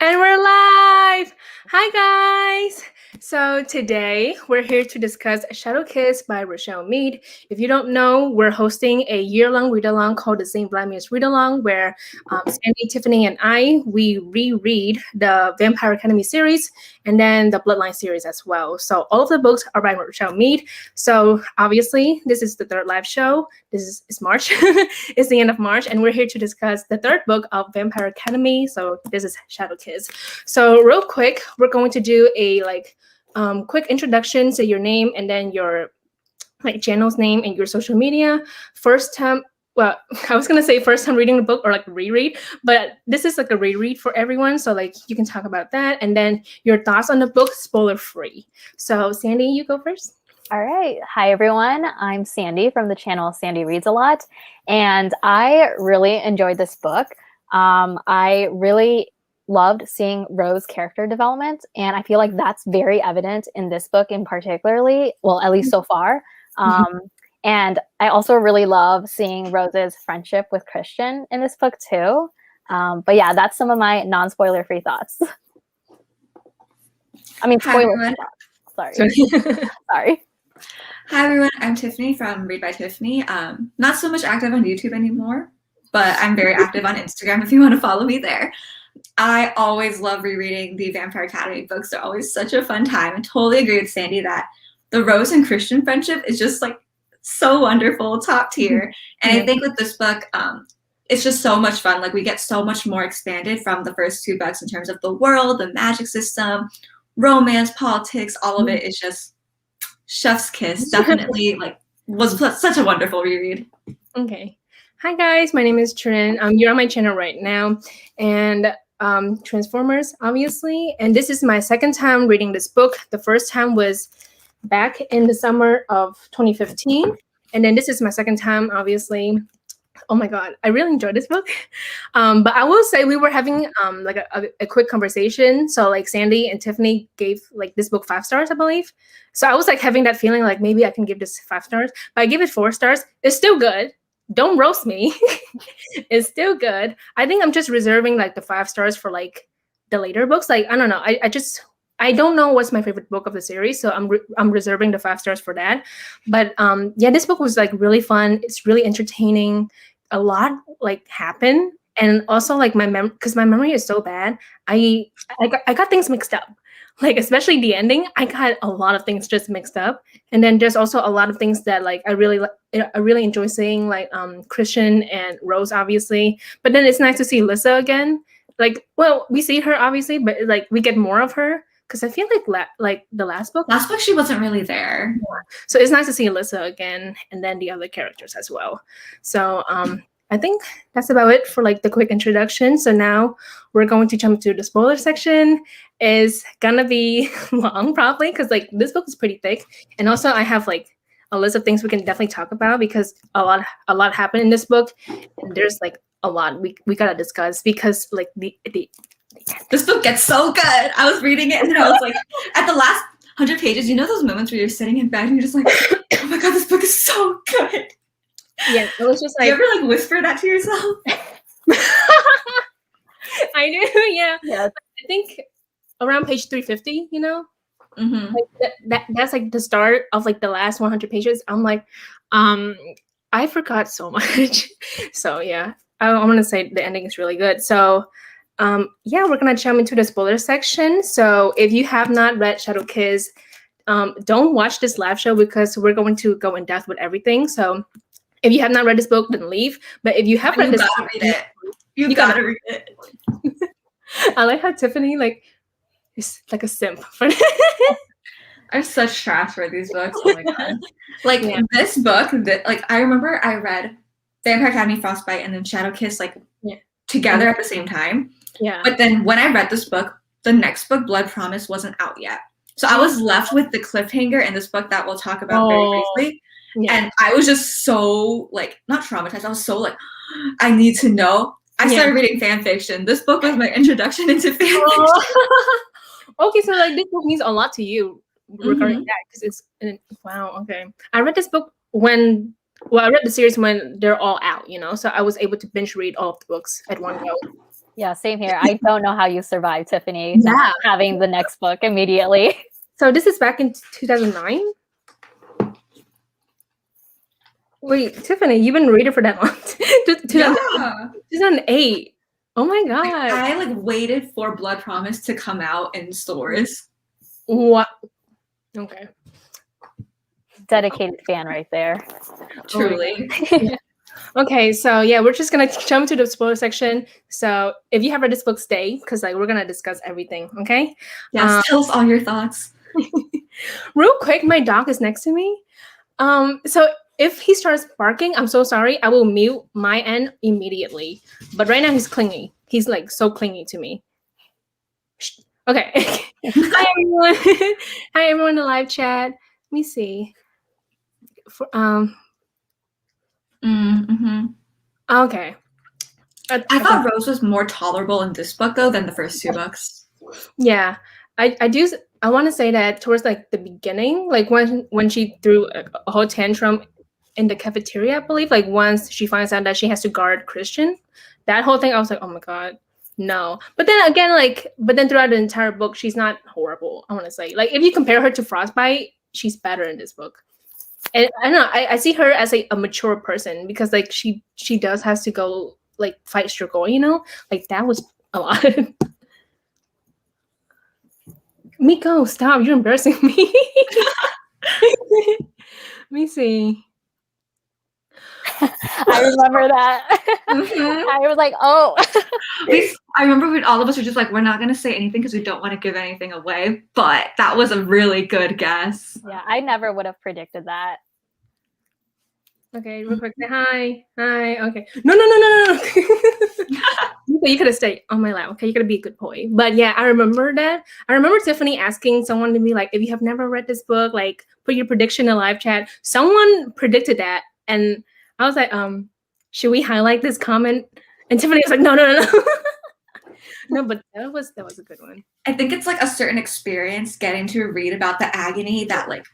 And we're live! Hi, guys! So, today we're here to discuss Shadow Kiss by Richelle Mead. If you don't know, we're hosting a year-long read-along called the St. Vladimir's Readalong, where Sandy, Tiffany, and we reread the Vampire Academy series and then the Bloodline series as well. So, all of the books are by Richelle Mead. So, obviously, this is the third live show. This is March. It's the end of March, and we're here to discuss the third book of Vampire Academy. So this is Shadow Kiss. So real quick, we're going to do a quick introduction to your name and then your channel's name and your social media. First time, well, I was gonna say first time reading the book or reread, but this is a reread for everyone. So you can talk about that, and then your thoughts on the book, spoiler free. So Sandy, you go first. All right. Hi, everyone. I'm Sandy from the channel Sandy Reads a Lot, and I really enjoyed this book. I really loved seeing Rose's character development, and I feel like that's very evident in this book in particularly, well, at least so far. And I also really love seeing Rose's friendship with Christian in this book too. But yeah, that's some of my non-spoiler free thoughts. I mean, spoiler thoughts. Sorry. Hi everyone, I'm Tiffany from Read by Tiffany. Not so much active on YouTube anymore, but I'm very active on Instagram if you want to follow me there. I always love rereading the Vampire Academy books. They're always such a fun time, and totally agree with Sandy that the Rose and Christian friendship is just so wonderful, top tier. And I think with this book, it's just so much fun. We get so much more expanded from the first two books in terms of the world, the magic system, romance, politics, all of it is just chef's kiss. Definitely was such a wonderful reread. Okay. Hi guys, my name is Trinh. You're on my channel right now, and Transformers, obviously. And this is my second time reading this book. The first time was back in the summer of 2015, and then this is my second time, obviously. Oh my god, I really enjoyed this book. But I will say we were having a quick conversation. So Sandy and Tiffany gave this book 5 stars, I believe. So I was having that feeling maybe I can give this 5 stars, but I give it 4 stars. It's still good. Don't roast me. It's still good. I think I'm just reserving the 5 stars for the later books. I don't know. I don't know what's my favorite book of the series, so I'm reserving the 5 stars for that. But yeah, this book was really fun. It's really entertaining. A lot happened, and also because my memory is so bad, I got things mixed up. Especially the ending, I got a lot of things just mixed up. And then there's also a lot of things that I really enjoy seeing, Christian and Rose, obviously. But then it's nice to see Lissa again. Well, we see her obviously, but we get more of her. Because I feel the last book she wasn't really there. Yeah. So it's nice to see Alyssa again, and then the other characters as well. So I think that's about it for the quick introduction. So now we're going to jump to the spoiler section. It's gonna be long probably because this book is pretty thick, and also I have a list of things we can definitely talk about because a lot happened in this book, and there's a lot we gotta discuss because this book gets so good. I was reading it and I was at the last 100 pages, you know those moments where you're sitting in bed and you're just oh my god, this book is so good. Yeah, it was just you ever whisper that to yourself? I do, yeah. Yes. I think around page 350, Mm-hmm. That's the start of the last 100 pages. I'm I forgot so much. So yeah, I want to say the ending is really good. So yeah, we're gonna jump into the spoiler section. So if you have not read Shadow Kiss, don't watch this live show because we're going to go in depth with everything. So if you have not read this book, then leave. But if you have read this book, read it. You gotta read it. I like how Tiffany is a simp for I'm such trash for these books. Oh my god. This book that I remember I read Vampire Academy Frostbite and then Shadow Kiss together at the same time. Yeah. But then when I read this book, the next book, Blood Promise, wasn't out yet. So I was left with the cliffhanger in this book that we'll talk about very briefly. Yeah. And I was just so not traumatized. I was so I need to know. I started reading fan fiction. This book was my introduction into fan fiction. Okay, so this book means a lot to you regarding that because it's wow. Okay, I read this book I read the series when they're all out. So I was able to binge read all of the books at one go. Yeah, same here. I don't know how you survived, Tiffany, Yeah. having the next book immediately. So this is back in 2009. Wait, Tiffany, you've been reading for that long? 2008. Oh my god. I like waited for Blood Promise to come out in stores. What? Okay. Dedicated fan right there. Truly. Okay, so yeah, we're just gonna jump to the spoiler section. So if you have read this book, stay, because like we're gonna discuss everything. Okay. Yes, tell us all your thoughts. Real quick, my dog is next to me. So if he starts barking, I'm so sorry. I will mute my end immediately. But right now he's clingy. He's like so clingy to me. Shh. Okay. Hi everyone. Hi everyone in the live chat. Let me see. Okay. I thought Rose was more tolerable in this book though than the first two books. Yeah, I want to say that towards like the beginning, like when she threw a whole tantrum in the cafeteria, I believe, like once she finds out that she has to guard Christian, that whole thing, I was like, oh my god, no. But then again, throughout the entire book, she's not horrible. I want to say, like, if you compare her to Frostbite, she's better in this book. And I don't know, I see her as a mature person because like she does has to go like fight struggle, you know, like that was a lot. Miko, stop! You're embarrassing me. Let me see. I remember that. I was like, oh. I remember when all of us were just like, we're not going to say anything because we don't want to give anything away. But that was a really good guess. Yeah, I never would have predicted that. Okay, real quick, say hi. Hi. Okay. No. You could have stayed on my lap. Okay, you gotta be a good boy. But yeah, I remember that. I remember Tiffany asking someone to be like, if you have never read this book, like put your prediction in live chat. Someone predicted that, and I was like, should we highlight this comment? And Tiffany was like, no. No, but that was a good one. I think it's like a certain experience getting to read about the agony that like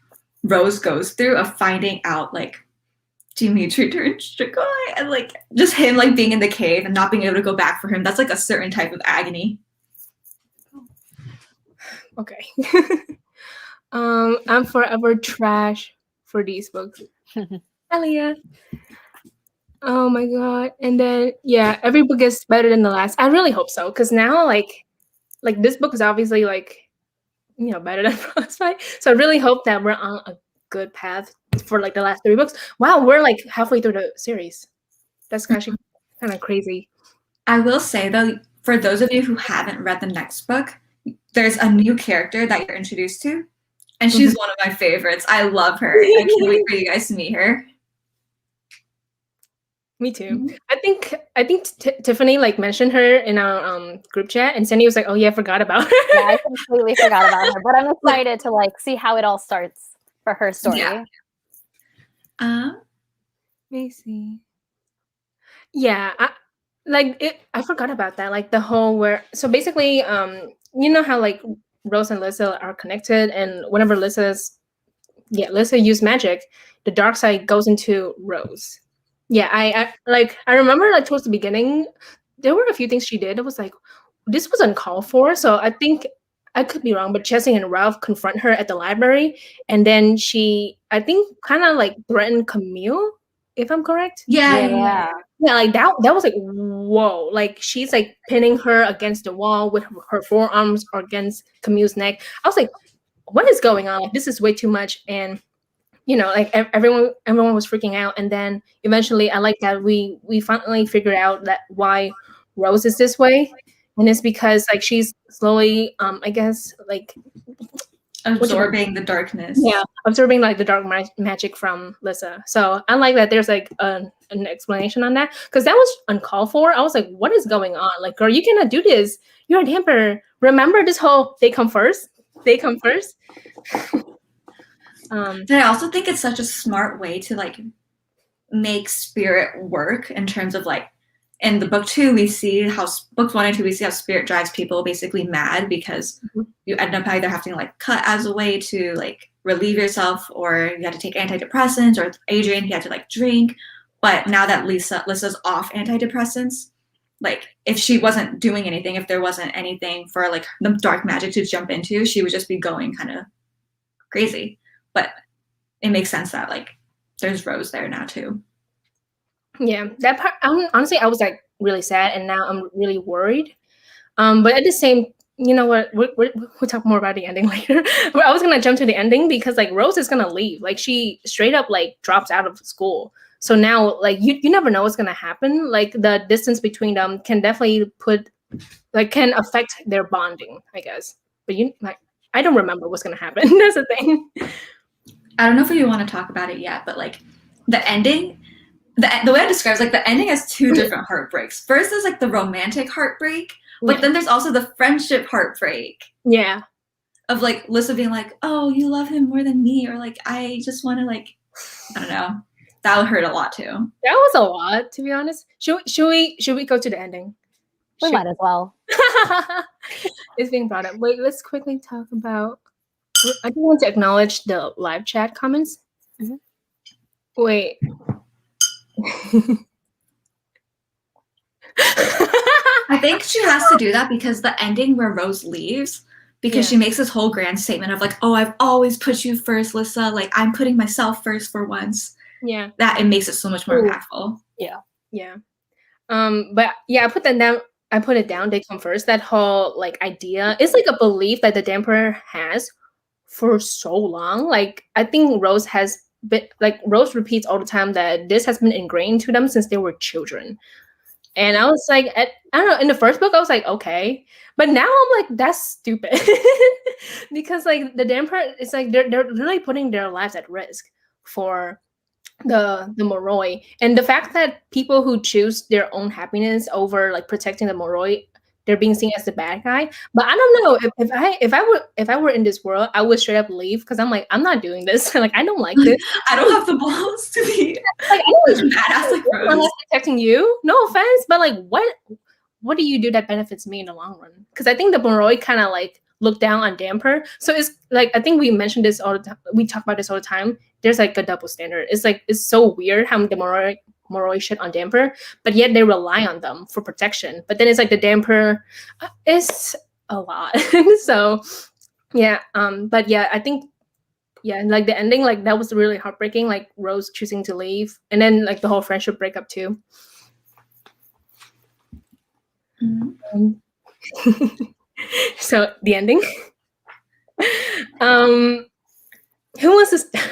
Rose goes through of finding out like Dimitri turned Strigoi and like just him like being in the cave and not being able to go back for him. That's like a certain type of agony. Okay. I'm forever trash for these books. Elia. Oh my god. And then yeah, every book is better than the last. I really hope so. Cause now like this book is obviously like, you know, better than Frostbite. So I really hope that we're on a good path for like the last 3 books. Wow, we're like halfway through the series. That's actually kind of crazy. I will say though, for those of you who haven't read the next book, there's a new character that you're introduced to, and she's one of my favorites. I love her. I can't wait for you guys to meet her. Me too. I think Tiffany like mentioned her in our group chat, and Sandy was like, "Oh yeah, I forgot about her." Yeah, I completely forgot about her, but I'm excited to like see how it all starts for her story. Yeah. Let me see. Yeah, I forgot about that. Like the whole so basically, you know how like Rose and Lissa are connected, and whenever Lissa used magic, the dark side goes into Rose. Yeah, I remember like towards the beginning, there were a few things she did. It was like, this was uncalled for. So I think I could be wrong, but Jessie and Ralph confront her at the library, and then she, I think, kind of like threatened Camille, if I'm correct. Yeah. Like that was like, whoa. Like she's like pinning her against the wall with her forearms or against Camille's neck. I was like, what is going on? Like this is way too much. And you know, like everyone was freaking out. And then eventually I like that we finally figured out that why Rose is this way. And it's because like she's slowly, I guess, like absorbing the darkness. Yeah, absorbing like the dark magic from Lissa. So I like that there's like an explanation on that, because that was uncalled for. I was like, what is going on? Like, girl, you cannot do this. You're a damper. Remember this whole they come first. And I also think it's such a smart way to like make spirit work in terms of like, in the book 2, we see how books 1 and 2, we see how spirit drives people basically mad because you end up either having to like cut as a way to like relieve yourself, or you had to take antidepressants, or Adrian, he had to like drink. But now that Lissa's off antidepressants, like if she wasn't doing anything, if there wasn't anything for like the dark magic to jump into, she would just be going kind of crazy. But it makes sense that like there's Rose there now too. Yeah, that part. Honestly, I was like really sad, and now I'm really worried. But at the same, you know what? We'll talk more about the ending later. But I was gonna jump to the ending because like Rose is gonna leave. Like she straight up like drops out of school. So now like you never know what's gonna happen. Like the distance between them can definitely can affect their bonding, I guess. But I don't remember what's gonna happen. That's the thing. I don't know if you want to talk about it yet, but like the ending, the way I describe it, like the ending has two different heartbreaks. First is like the romantic heartbreak, but then there's also the friendship heartbreak. Yeah. Of like Lissa being like, oh, you love him more than me, or like I just want to like, I don't know. That would hurt a lot too. That was a lot, to be honest. Should we go to the ending? We might as well. It's being brought up. Wait, let's quickly talk about. I do want to acknowledge the live chat comments. Mm-hmm. Wait. I think she has to do that because the ending where Rose leaves, because she makes this whole grand statement of like, oh, I've always put you first, Lissa. Like I'm putting myself first for once. Yeah. That it makes it so much more impactful. Yeah. Yeah. But yeah, I put that down. I put it down. They come first. That whole like idea is like a belief that the Damper has for so long. Like I think Rose has been like Rose repeats all the time that this has been ingrained to them since they were children. And I was like, I don't know. In the first book, I was like, okay, but now I'm like, that's stupid because like the Damper, it's like they're really putting their lives at risk for the Moroi, and the fact that people who choose their own happiness over like protecting the Moroi, they're being seen as the bad guy. But I don't know if I were in this world, I would straight up leave because I'm like, I'm not doing this. Like I don't like this. I don't have the balls to be like I don't badass like Rose. I'm not protecting you. No offense, but like what do you do that benefits me in the long run? Because I think the Moroi kind of like look down on Damper. So it's like I think we mentioned this all the time. We talk about this all the time. There's like a double standard. It's like it's so weird how the Moroi shit on Damper, but yet they rely on them for protection. But then it's like the Damper is a lot. So yeah. But yeah, I think like the ending, like that was really heartbreaking. Like Rose choosing to leave, and then like the whole friendship breakup too. Mm-hmm. So the ending. Who wants to start?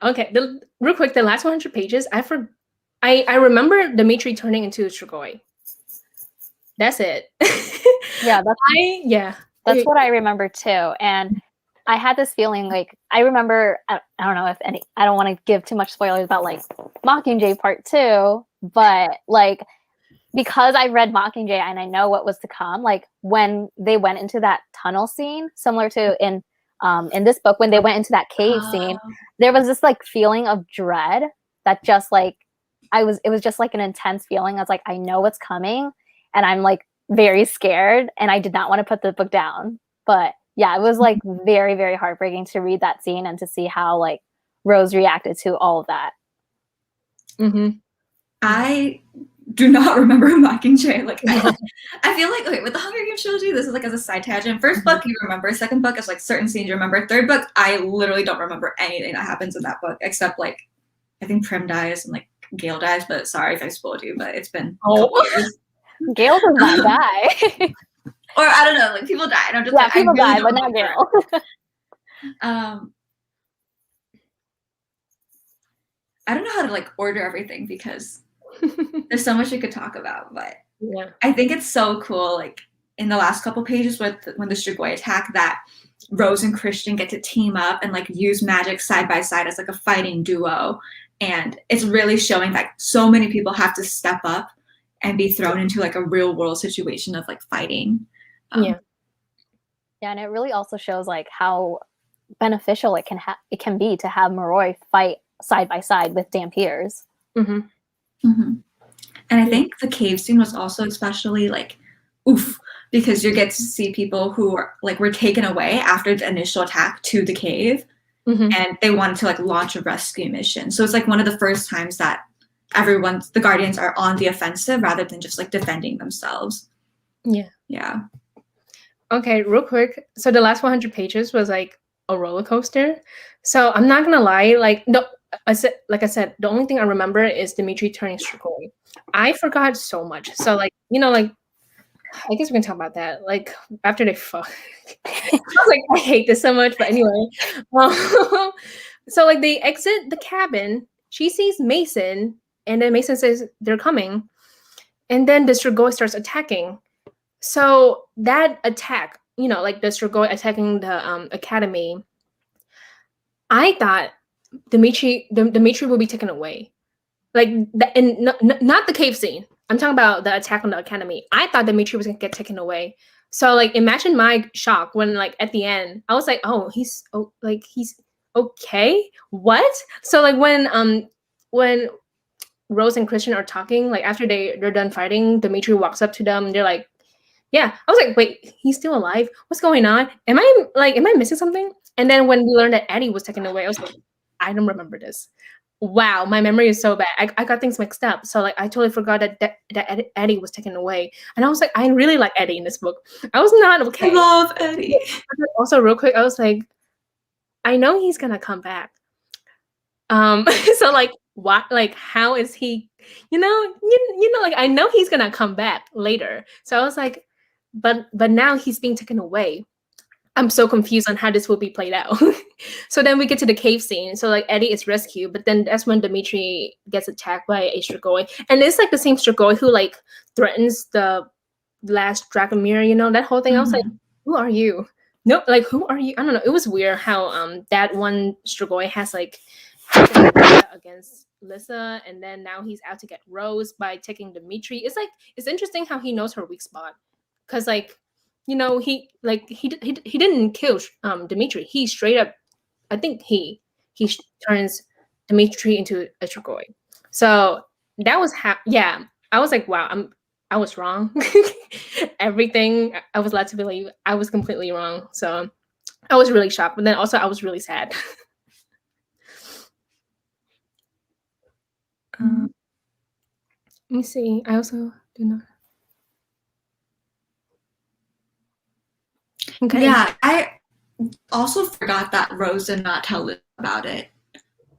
Okay, real quick, the last 100 pages. I remember Dimitri turning into a Strigoi. That's it. Yeah, that's what I remember too. And I had this feeling like I remember. I don't know if any. I don't want to give too much spoilers about like Mockingjay Part 2, but like. Because I read Mockingjay and I know what was to come, like when they went into that tunnel scene, similar to in this book, when they went into that cave scene, there was this like feeling of dread that just like it was just like an intense feeling. I was like, I know what's coming and I'm like very scared and I did not want to put the book down. But yeah, it was like very, very heartbreaking to read that scene and to see how like Rose reacted to all of that. Mm-hmm. I do not remember Mockingjay. Like I feel like okay, with the Hunger Games trilogy, this is like as a side tangent. First book you remember, second book is like certain scenes you remember. Third book, I literally don't remember anything that happens in that book except like I think Prim dies and like Gale dies. But sorry if I spoiled you, but it's been years. Gale does not die. Or I don't know, like people die. And I'm just like people really die, but not Gale. I don't know how to like order everything because there's so much we could talk about, but yeah. I think it's so cool. Like in the last couple pages when the Strigoi attack, that Rose and Christian get to team up and like use magic side by side as like a fighting duo, and it's really showing that so many people have to step up and be thrown into like a real world situation of like fighting. Yeah, and it really also shows like how beneficial it can be to have Moroi fight side by side with Dampiers. Mm-hmm. Mm-hmm. And I think the cave scene was also especially like oof, because you get to see people who were taken away after the initial attack to the cave, and they wanted to like launch a rescue mission. So it's like one of the first times that the Guardians are on the offensive rather than just like defending themselves. Yeah. Okay, real quick. So the last 100 pages was like a roller coaster. So I'm not gonna lie, like I said, the only thing I remember is Dimitri turning Strigoi. I forgot so much. So like, like I guess we can talk about that. Like after they fuck. I was like, I hate this so much, but anyway. So like they exit the cabin, she sees Mason, and then Mason says they're coming. And then the Strigoi starts attacking. So that attack, like the Strigoi attacking the academy, I thought Dimitri will be taken away. Like, and not the cave scene. I'm talking about the attack on the academy. I thought Dimitri was gonna get taken away. So like, imagine my shock when like at the end, I was like, oh, he's okay. What? So like when Rose and Christian are talking, like after they're done fighting, Dimitri walks up to them and they're like, yeah. I was like, wait, he's still alive? What's going on? Am I missing something? And then when we learned that Eddie was taken away, I was like, I don't remember this. Wow, my memory is so bad. I got things mixed up. So like I totally forgot that Eddie was taken away. And I was like, I really like Eddie in this book. I was not okay. I love Eddie. Also, real quick, I was like, I know he's gonna come back. So like what, like how is he, like I know he's gonna come back later. So I was like, but now he's being taken away. I'm so confused on how this will be played out. So then we get to the cave scene. So like Eddie is rescued, but then that's when Dimitri gets attacked by a Strigoi. And it's like the same Strigoi who like threatens the last Dragomir, that whole thing. I was like, who are you? No, like who are you? I don't know. It was weird how that one Strigoi has like against Lissa, and then now he's out to get Rose by taking Dimitri. It's interesting how he knows her weak spot, because like he didn't kill Dimitri. He straight up, I think he turns Dimitri into a Strigoi. So that was I was like, wow, I was wrong. Everything I was led to believe, I was completely wrong. So I was really shocked, but then also I was really sad. Let me see. I also do not. Okay. Yeah, I also forgot that Rose did not tell Liz about it.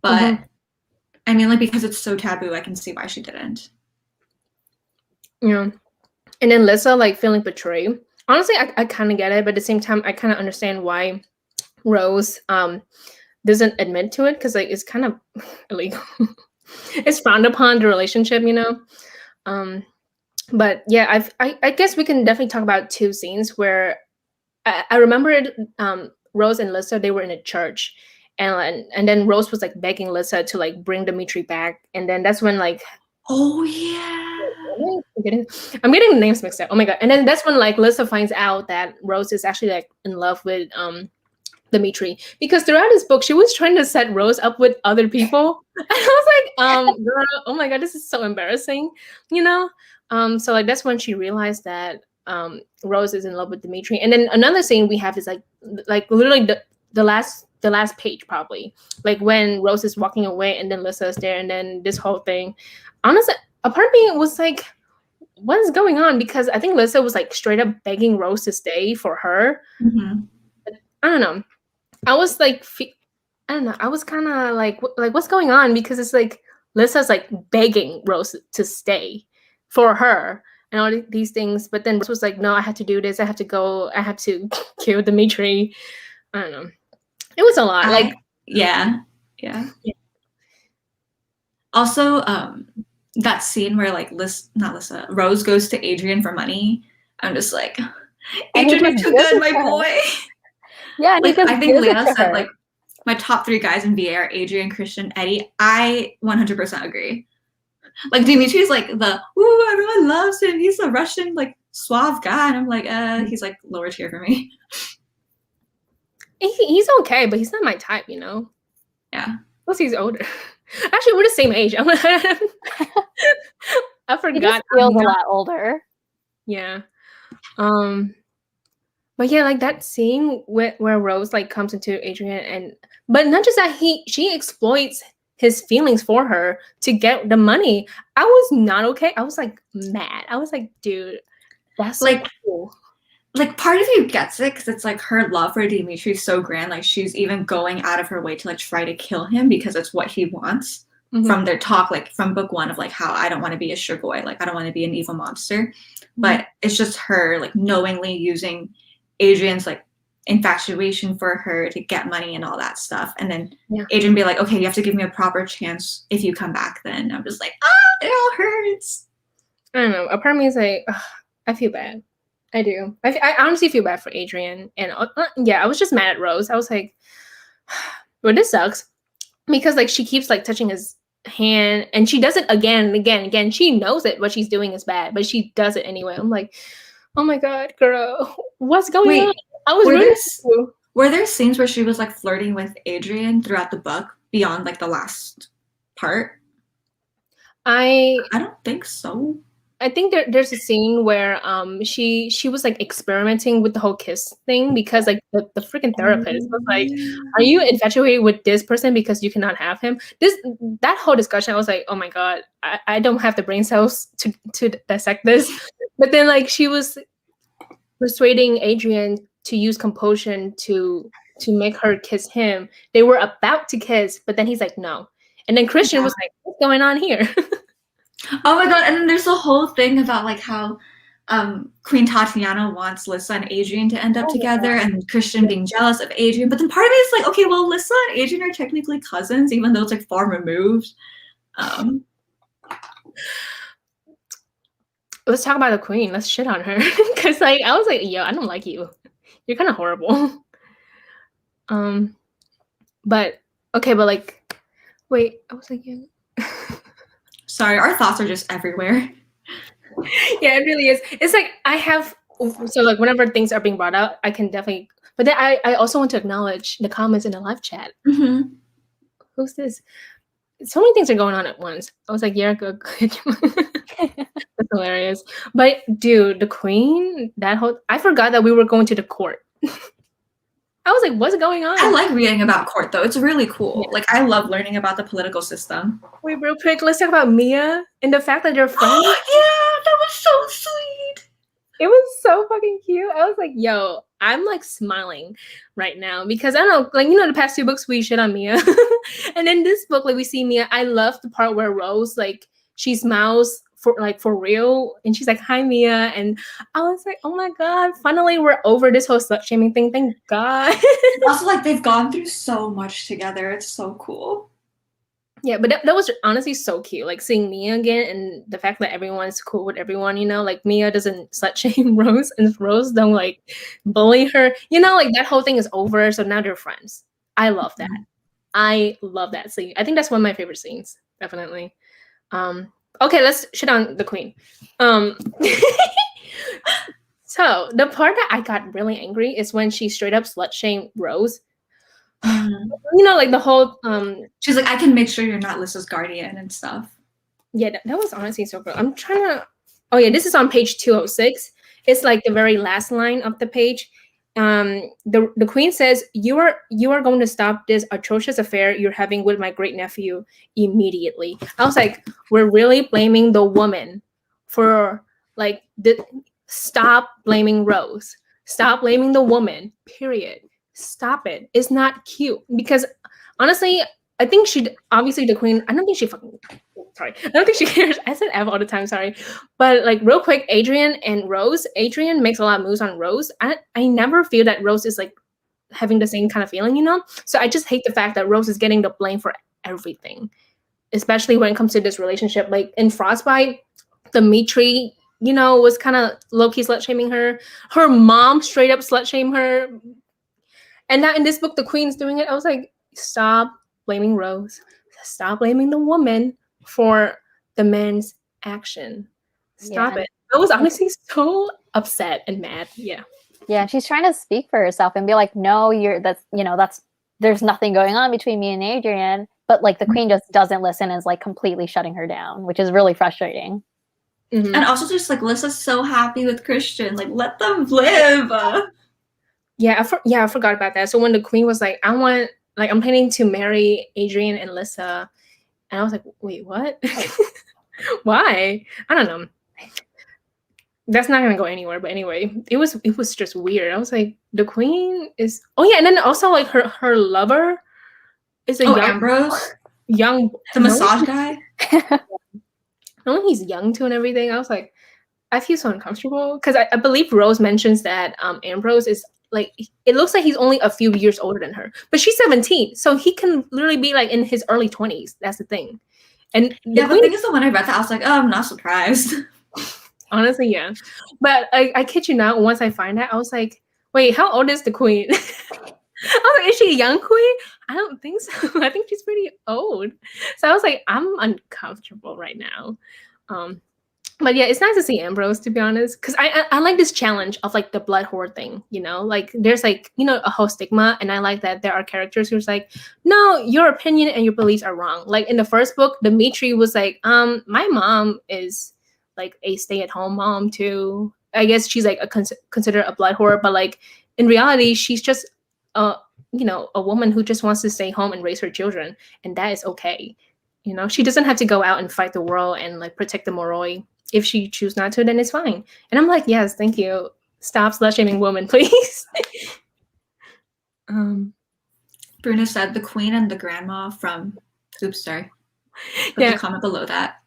But I mean, like, because it's so taboo, I can see why she didn't. Yeah. And then Lissa, like, feeling betrayed. Honestly, I kind of get it, but at the same time, I kind of understand why Rose doesn't admit to it, because like it's kind of illegal. It's frowned upon, the relationship, but yeah, I guess we can definitely talk about two scenes where I remembered Rose and Lissa, they were in a church, and then Rose was like begging Lissa to like bring Dimitri back, and then that's when like, oh yeah, I'm getting the names mixed up. Oh my god. And then that's when like Lissa finds out that Rose is actually like in love with Dimitri, because throughout this book she was trying to set Rose up with other people. And I was like, girl, oh my god, this is so embarrassing, so like that's when she realized that Rose is in love with Dimitri. And then another scene we have is like literally the last page, probably, like when Rose is walking away and then Lissa is there, and then this whole thing. Honestly, a part of me was like, what is going on? Because I think Lissa was like straight up begging Rose to stay for her. I don't know. I was like, I don't know. I was kind of like what's going on? Because it's like Lissa's like begging Rose to stay for her and all these things. But then Rose was like, no, I have to do this. I have to go. I have to kill Dimitri. I don't know. It was a lot. Yeah. Also, that scene where like Rose goes to Adrian for money. I'm just like, Adrian, you're too good, my boy. Yeah, like, I think Leah said like my top 3 guys in VA are Adrian, Christian, Eddie. I 100% agree. Like Dimitri's like everyone loves him. He's a Russian like suave guy, and I'm like, he's like lower tier for me. He's okay, but he's not my type, Yeah. Plus he's older. Actually, we're the same age. I forgot. He just feels a lot older. Yeah. But yeah, like that scene where Rose like comes into Adrian, but not just that, she exploits his feelings for her to get the money. I was not okay. I was like mad. I was like, dude, that's like cool. Like part of you gets it because it's like her love for Dimitri is so grand. Like she's even going out of her way to like try to kill him because it's what he wants. From their talk, like from book 1 of like how I don't want to be a sugar boy, like I don't want to be an evil monster. But it's just her like knowingly using Adrian's like infatuation for her to get money and all that stuff. And then Adrian be like, okay, you have to give me a proper chance if you come back then. I'm just like, it all hurts. I don't know. A part of me is like, I feel bad. I do. I honestly feel bad for Adrian. And I was just mad at Rose. I was like, well, this sucks. Because like she keeps like touching his hand and she does it again and again and again. She knows that what she's doing is bad, but she does it anyway. I'm like, oh my God, girl, what's going on? I was were there scenes where she was like flirting with Adrian throughout the book beyond like the last part? I don't think so. I think there's a scene where she was like experimenting with the whole kiss thing because like the freaking therapist was like, are you infatuated with this person because you cannot have him? That whole discussion, I was like, oh my God, I don't have the brain cells to dissect this. But then like she was persuading Adrian to use compulsion to make her kiss him. They were about to kiss, but then he's like, no. And then Christian was like, what's going on here? Oh my God. And then there's the whole thing about like how Queen Tatiana wants Lissa and Adrian to end up together and Christian being jealous of Adrian. But then part of me is like, okay, well, Lissa and Adrian are technically cousins, even though it's like far removed. Let's talk about the Queen. Let's shit on her. Because like I was like, yo, I don't like you. You're kind of horrible. But okay, but like, wait, I was like, yeah. Sorry, our thoughts are just everywhere. Yeah, it really is. It's like I have, so like whenever things are being brought up, I can definitely, but then I also want to acknowledge the comments in the live chat. Who's this? So many things are going on at once. I was like, yeah, good. That's hilarious. But dude, the Queen, I forgot that we were going to the court. I was like, what's going on? I like reading about court, though. It's really cool. Yeah. Like, I love learning about the political system. Wait, real quick, let's talk about Mia and the fact that they're friends. Oh, yeah, that was so sweet. It was so fucking cute. I was like, yo, I'm like smiling right now because I don't know, like, you know, the past 2 books we shit on Mia. And in this book, like, we see Mia. I love the part where Rose, like, she smiles for real, and she's like, hi Mia, and I was like, oh my God, finally we're over this whole slut-shaming thing, thank God. Also, like, they've gone through so much together. It's so cool. Yeah, but that was honestly so cute, like seeing Mia again, and the fact that everyone's cool with everyone, you know, like Mia doesn't slut-shame Rose, and Rose don't like bully her, you know, like that whole thing is over, so now they're friends. I love that. I love that scene. I think that's one of my favorite scenes, definitely. Okay, let's shit on the Queen. So the part that I got really angry is when she straight up slut-shamed Rose. You know, like the whole she's like, I can make sure you're not Lissa's guardian and stuff. Yeah, that was honestly so good. I'm trying to, oh yeah, this is on page 206. It's like the very last line of the page. The Queen says, you are going to stop this atrocious affair you're having with my great nephew immediately. I was like, we're really blaming the woman for like stop blaming Rose. Stop blaming the woman. Period. Stop it. It's not cute. Because honestly, I think obviously the Queen, I don't think she cares. I said F all the time, sorry. But like real quick, Adrian and Rose, Adrian makes a lot of moves on Rose. I never feel that Rose is like having the same kind of feeling, you know? So I just hate the fact that Rose is getting the blame for everything, especially when it comes to this relationship. Like in Frostbite, Dimitri, you know, was kind of low-key slut-shaming her. Her mom straight up slut-shamed her. And now in this book, the Queen's doing it. I was like, stop blaming Rose. Stop blaming the woman for the man's action. Stop it. I was honestly so upset and mad. Yeah. Yeah, she's trying to speak for herself and be like, no, there's nothing going on between me and Adrian. But like the Queen just doesn't listen and is like completely shutting her down, which is really frustrating. And also just like Lissa's so happy with Christian. Like, let them live. Yeah, I forgot about that. So when the Queen was like, I'm planning to marry Adrian and Lissa, And I was like, wait, what? Why? I don't know. That's not gonna go anywhere. But anyway, it was just weird. I was like, the queen is. Oh yeah, and then also like her lover is a Ambrose, young the massage guy. Knowing he's young too and everything, I was like, I feel so uncomfortable because I believe Rose mentions that Ambrose is like, it looks like he's only a few years older than her, but she's 17, so he can literally be like in his early 20s. That's the thing. And the thing is, that when I read that, I was like, oh, I'm not surprised. Honestly, yeah. But I kid you not, once I find out, I was like, wait, how old is the queen? I was like, is she a young queen? I don't think so. I think she's pretty old. So I was like, I'm uncomfortable right now. But yeah, it's nice to see Ambrose, to be honest, because I like this challenge of like the blood whore thing, you know, like there's like, you know, a whole stigma, and I like that there are characters who's like, no, your opinion and your beliefs are wrong. Like in the first book, Dimitri was like, my mom is like a stay-at-home mom too. I guess she's like considered a blood whore, but like in reality, she's just you know, a woman who just wants to stay home and raise her children, and that is okay. You know, she doesn't have to go out and fight the world and like protect the moroi. If she chooses not to, then it's fine. And I'm like, yes, thank you. Stop slut-shaming women, please. Bruna said the queen and the grandma from, oops, sorry. Yeah. The comment below that.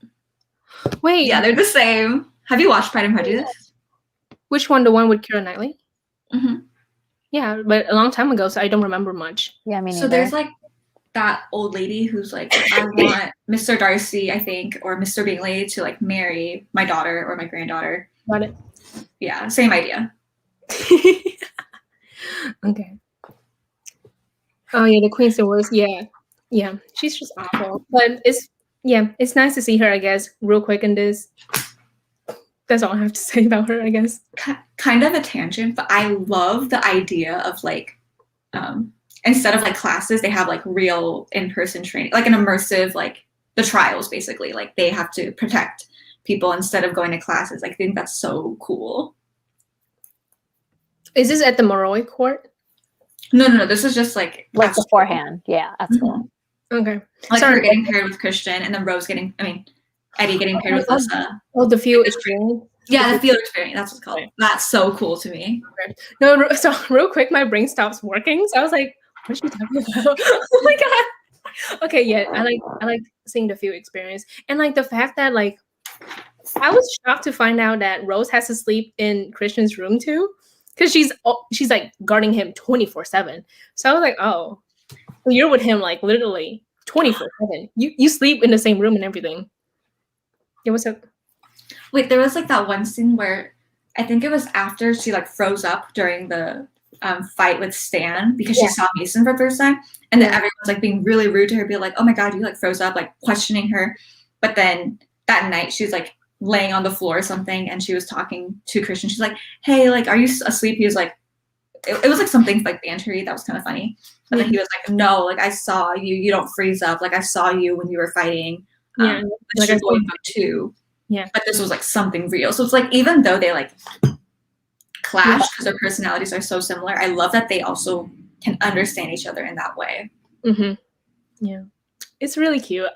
Wait. Yeah, they're the same. Have you watched Pride and Prejudice? Which one? The one with Keira Knightley? Mm-hmm. Yeah, but a long time ago, so I don't remember much. Yeah, me neither. So there's like that old lady who's like, I want Mr. Darcy, I think, or Mr. Bingley to like marry my daughter or my granddaughter. Got it. Yeah, same idea. Okay. Oh yeah, the Queen's the worst. Yeah, yeah, she's just awful. But it's nice to see her, I guess, real quick in this. That's all I have to say about her, I guess. Kind of a tangent, but I love the idea of like, instead of like classes, they have like real in-person training, like an immersive, like the trials basically. Like they have to protect people instead of going to classes. I think that's so cool. Is this at the Moroi court? No. This is just like beforehand. Yeah, that's cool. Okay. Like her getting paired with Christian, and then Eddie getting paired with Lissa. Oh, the field experience. Yeah, the field experience. That's what it's called. Right. That's so cool to me. Okay. No, so real quick, my brain stops working. So I was like, what is she talking about? Oh my god. Okay, yeah, I like seeing the field experience, and like the fact that like I was shocked to find out that Rose has to sleep in Christian's room too, because she's like guarding him 24/7. So I was like, oh, you're with him like literally 24/7. You sleep in the same room and everything. Yeah, what's up? Wait, there was like that one scene where I think it was after she like froze up during the fight with Stan because she saw Mason for the first time, and then everyone's like being really rude to her, be like, oh my god, you like froze up, like questioning her. But then that night she was like laying on the floor or something, and she was talking to Christian. She's like, hey, like, are you asleep? He was like, it was like something like bantery that was kind of funny. But then he was like, no, like I saw you. You don't freeze up. Like I saw you when you were fighting. Like you're going up too. Yeah. But this was like something real. So it's like, even though they like clash because their personalities are so similar, I love that they also can understand each other in that way. Mm-hmm. Yeah. It's really cute.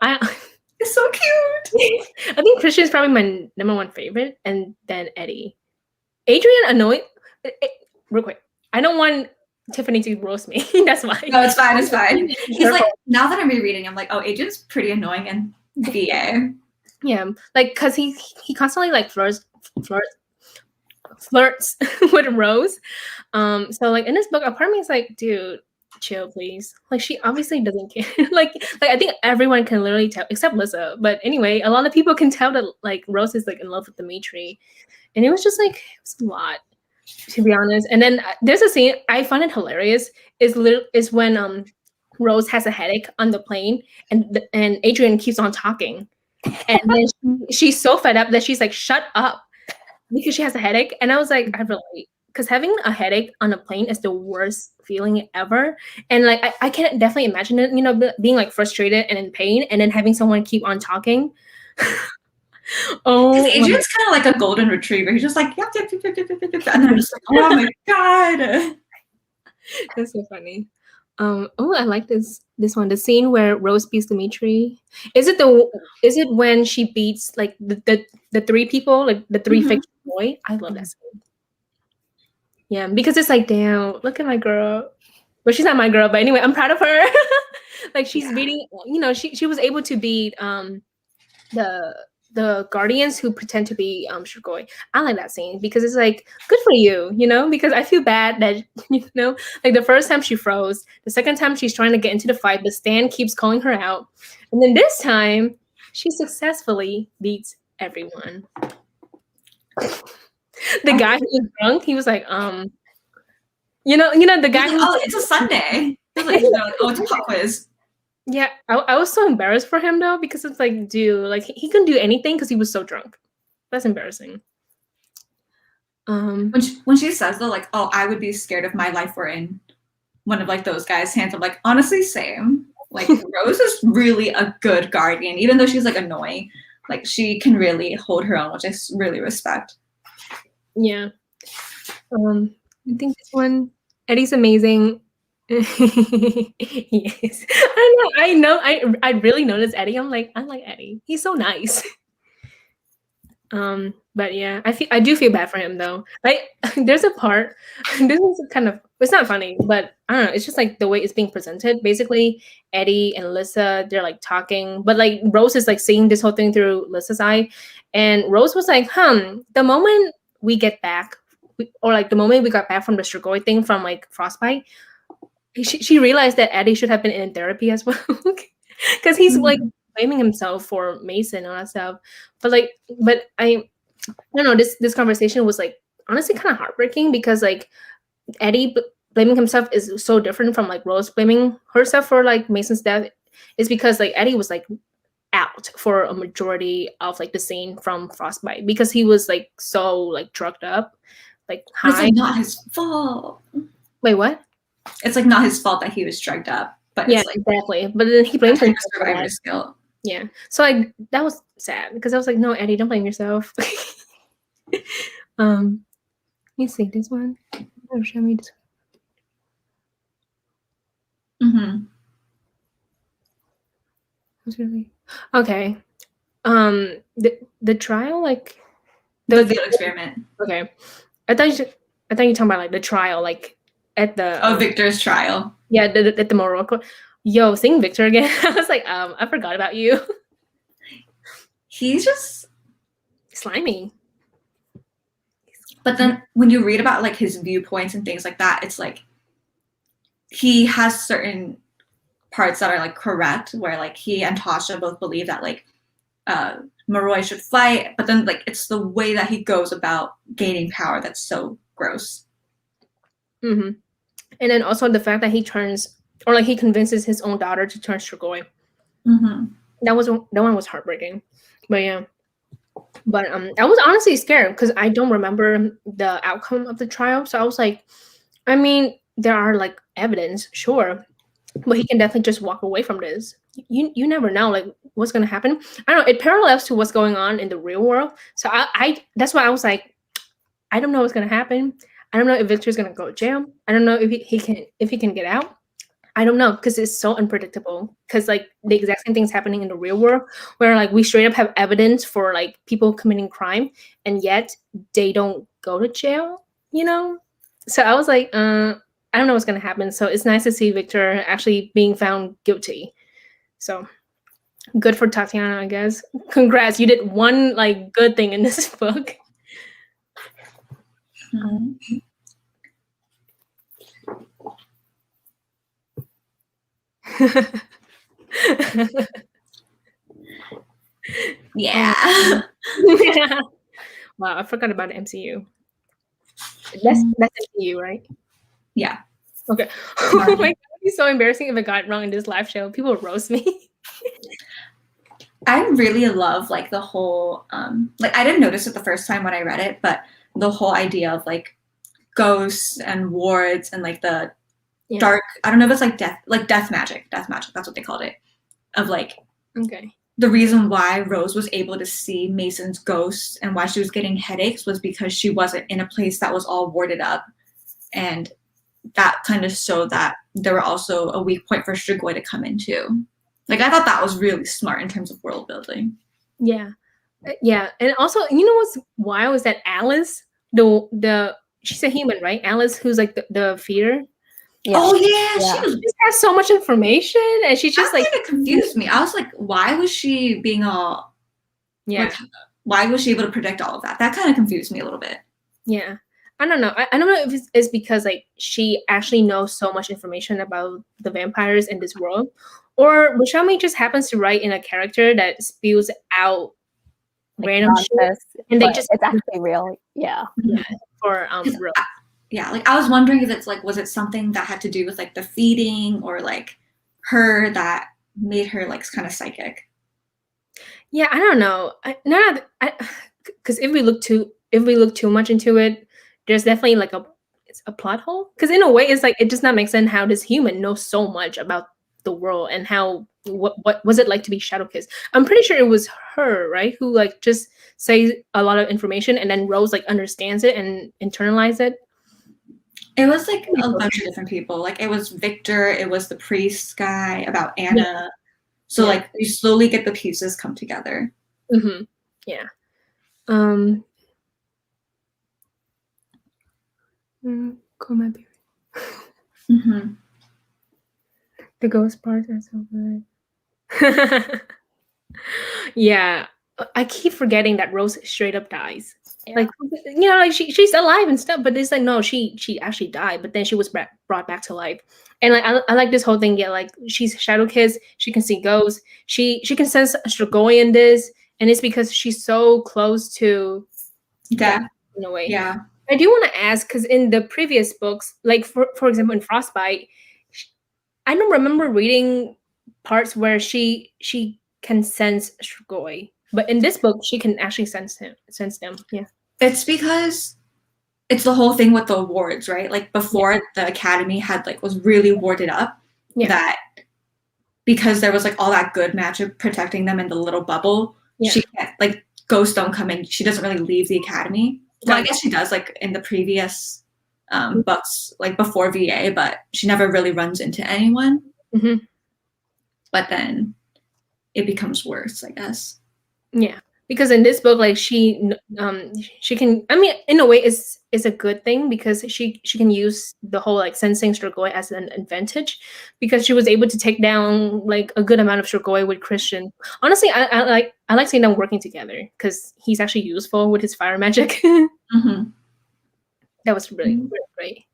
It's so cute. I think Christian is probably my number one favorite, and then Eddie. Adrian annoyed. Real quick, I don't want Tiffany to roast me. That's why. No, it's fine. It's fine. He's like, now that I'm rereading, I'm like, oh, Adrian's pretty annoying and VA. Yeah, like because he constantly like flirts with Rose. So like in this book, a part of me is like, dude, chill, please. Like she obviously doesn't care. like I think everyone can literally tell, except Lissa. But anyway, a lot of people can tell that like Rose is like in love with Dimitri, and it was just like, it was a lot, to be honest. And then there's a scene I find it hilarious is when Rose has a headache on the plane, and Adrian keeps on talking, and then she's so fed up that she's like, shut up, because she has a headache. And I was like, I relate, because having a headache on a plane is the worst feeling ever. And like I can definitely imagine it, you know, being like frustrated and in pain, and then having someone keep on talking. Oh, because Adrian's kind of like a golden retriever. He's just like, yep, and then I'm just like, oh my god. That's so funny. Oh, I like this one. The scene where Rose beats Dimitri. Is it when she beats like the three people, like the 3 Mhm. fictional boy? I love that scene. Yeah, because it's like, damn, look at my girl. Well, she's not my girl, but anyway, I'm proud of her. Like she's beating, she was able to beat the guardians who pretend to be Shigoi. I like that scene because it's like good for you, because I feel bad that like the first time she froze, the second time she's trying to get into the fight, but Stan keeps calling her out, and then this time she successfully beats everyone. The guy who was drunk, he was like, the guy who. Oh, it's a Sunday. Like, oh, it's a pop quiz. Yeah, I was so embarrassed for him though because it's like, dude, like he couldn't do anything because he was so drunk. That's embarrassing. When she says though, like, oh, I would be scared if my life were in one of like those guys' hands. I'm like, honestly, same. Like Rose is really a good guardian, even though she's like annoying. Like she can really hold her own, which I really respect. Yeah. I think this one, Eddie's amazing. Yes. I know. I really noticed Eddie. I'm like, I like Eddie. He's so nice. But yeah, I do feel bad for him though. Like there's a part, this is kind of, it's not funny, but I don't know, it's just like the way it's being presented. Basically, Eddie and Lissa, they're like talking, but like Rose is like seeing this whole thing through Lissa's eye. And Rose was like, the moment we get back, or like the moment we got back from the Strigoi thing from like Frostbite, she realized that Eddie should have been in therapy as well. Because he's like blaming himself for Mason and all that stuff. But I don't know, this conversation was like honestly kind of heartbreaking because like Eddie blaming himself is so different from like Rose blaming herself for like Mason's death. Is because like Eddie was like out for a majority of like the scene from Frostbite because he was like so like drugged up, like high. It's like not his fault. Wait, what? It's like not his fault that he was drugged up, but yeah, it's like exactly. But then he blames himself for survivor's guilt. Yeah, so like that was sad because I was like, no, Eddie, don't blame yourself. Let me see this one. Oh, show me this. Really okay. The trial, like the field experiment. Okay, I thought you were talking about like the trial, like at the Victor's trial. Yeah, at the Morocco. Yo, seeing Victor again, I was like, I forgot about you. He's just slimy. But then when you read about like his viewpoints and things like that, it's like he has certain parts that are like correct, where like he and Tasha both believe that like Maroi should fight, but then like it's the way that he goes about gaining power that's so gross. And then also the fact that he turns, or like he convinces his own daughter to turn Strigoi. That one was heartbreaking. But yeah. But I was honestly scared because I don't remember the outcome of the trial. So I was like, I mean, there are like evidence, sure, but he can definitely just walk away from this. You never know like what's gonna happen. I don't know, it parallels to what's going on in the real world. So I that's why I was like, I don't know what's gonna happen. I don't know if Victor's gonna go to jail. I don't know if he can get out. I don't know because it's so unpredictable. Because like the exact same thing's happening in the real world, where like we straight up have evidence for like people committing crime, and yet they don't go to jail. So I was like, I don't know what's gonna happen. So it's nice to see Victor actually being found guilty. So good for Tatiana, I guess. Congrats, you did one like good thing in this book. Yeah. Wow, I forgot about the MCU. That's MCU, right? Yeah. Okay. Oh my god, it'd be so embarrassing if I got it wrong in this live show. People would roast me. I really love like the whole like I didn't notice it the first time when I read it, but the whole idea of like ghosts and wards and like the dark, I don't know if it's like death magic, that's what they called it, of like the reason why Rose was able to see Mason's ghost and why she was getting headaches was because she wasn't in a place that was all warded up, and that kind of showed that there were also a weak point for Strigoi to come into. Like, I thought that was really smart in terms of world building. Yeah. Yeah. And also, you know what's wild is that Alice, the she's a human, right? Alice, who's like the feeder. Yeah. Oh yeah, Yeah. she was. She just has so much information, and she's just That like, kind of confused me. I was like, why was she being all? yeah, Like, why was she able to predict all of that? That kind of confused me a little bit. yeah. I don't know. I don't know if it's because like she actually knows so much information about the vampires in this world, or Richelle Mead just happens to write in a character that spews out Like random shit, nonsense, and they but just it's actually real. Yeah. for real. Yeah, like I was wondering if it's like, was it something that had to do with like the feeding or like her that made her like kind of psychic? Yeah, I don't know. Because if we look too much into it, there's definitely like it's a plot hole. Because in a way, it's like it does not make sense how this human knows so much about the world and how what was it like to be Shadowkiss. I'm pretty sure it was her, right, who like just says a lot of information and then Rose like understands it and internalize it. It was like a bunch of different people. Like it was Victor, it was the priest guy, about Anna. Yeah. So Yeah. like you slowly get the pieces come together. Mm-hmm. Yeah. Call my baby. Mm-hmm. The ghost parts are so good. Yeah. I keep forgetting that Rose straight up dies. Yeah. Like, you know, like she's alive and stuff, but it's like no, she actually died, but then she was brought back to life. And like I like this whole thing. Yeah, like she's Shadowkiss, she can see ghosts, she can sense Strigoi in this, and it's because she's so close to death in a way. Yeah. I do want to ask, because in the previous books, like for example in Frostbite, I don't remember reading parts where she can sense Strigoi. But in this book, she can actually sense them. Yeah. It's because it's the whole thing with the wards, right? Like before the academy had like was really warded up, that because there was like all that good magic protecting them in the little bubble, she can't, like ghosts don't come in. She doesn't really leave the academy. Well, I guess she does like in the previous books, like before VA, but she never really runs into anyone. Mm-hmm. But then it becomes worse, I guess. Yeah, because in this book, like she can. I mean, in a way, it's a good thing because she can use the whole like sensing Strigoi as an advantage, because she was able to take down like a good amount of Strigoi with Christian. Honestly, I like seeing them working together because he's actually useful with his fire magic. Mm-hmm. That was really great.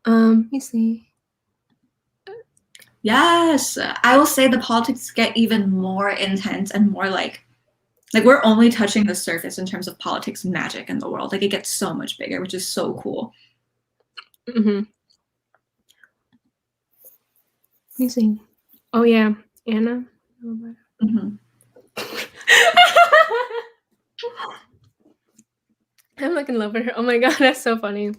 Let me see. Yes, I will say the politics get even more intense and more like we're only touching the surface in terms of politics and magic in the world. Like it gets so much bigger, which is so cool. Mm-hmm. Let me see. Oh yeah, Anna. Mm-hmm. I'm like in love with her. Oh my god, that's so funny.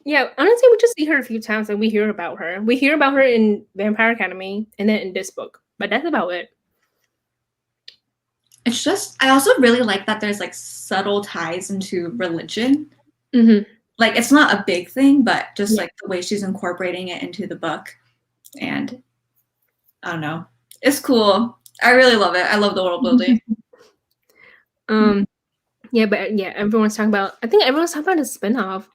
Yeah, honestly, we just see her a few times and we hear about her. We hear about her in Vampire Academy and then in this book, but that's about it. It's just, I also really like that there's like subtle ties into religion. Mm-hmm. Like it's not a big thing, but just like the way she's incorporating it into the book. And I don't know. It's cool. I really love it. I love the world building. Yeah, but yeah, everyone's talking about a spinoff.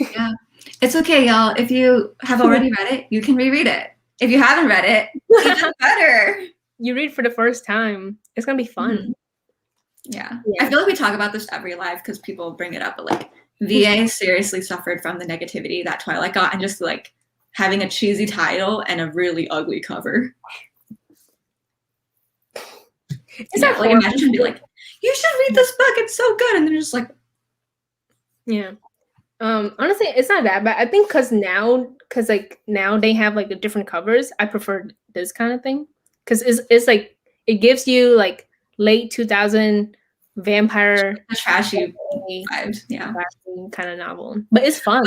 Yeah. It's okay, y'all. If you have already read it, you can reread it. If you haven't read it, even better. You read for the first time. It's gonna be fun. Mm-hmm. Yeah. I feel like we talk about this every live because people bring it up, but like VA seriously suffered from the negativity that Twilight got, and just like having a cheesy title and a really ugly cover. Is that like imagine be like, you should read this book, it's so good, and they're just like, yeah. Honestly, it's not that bad. I think because now they have like the different covers. I prefer this kind of thing because it's like it gives you like late 2000 vampire trashy vibes, kind of novel, but it's fun.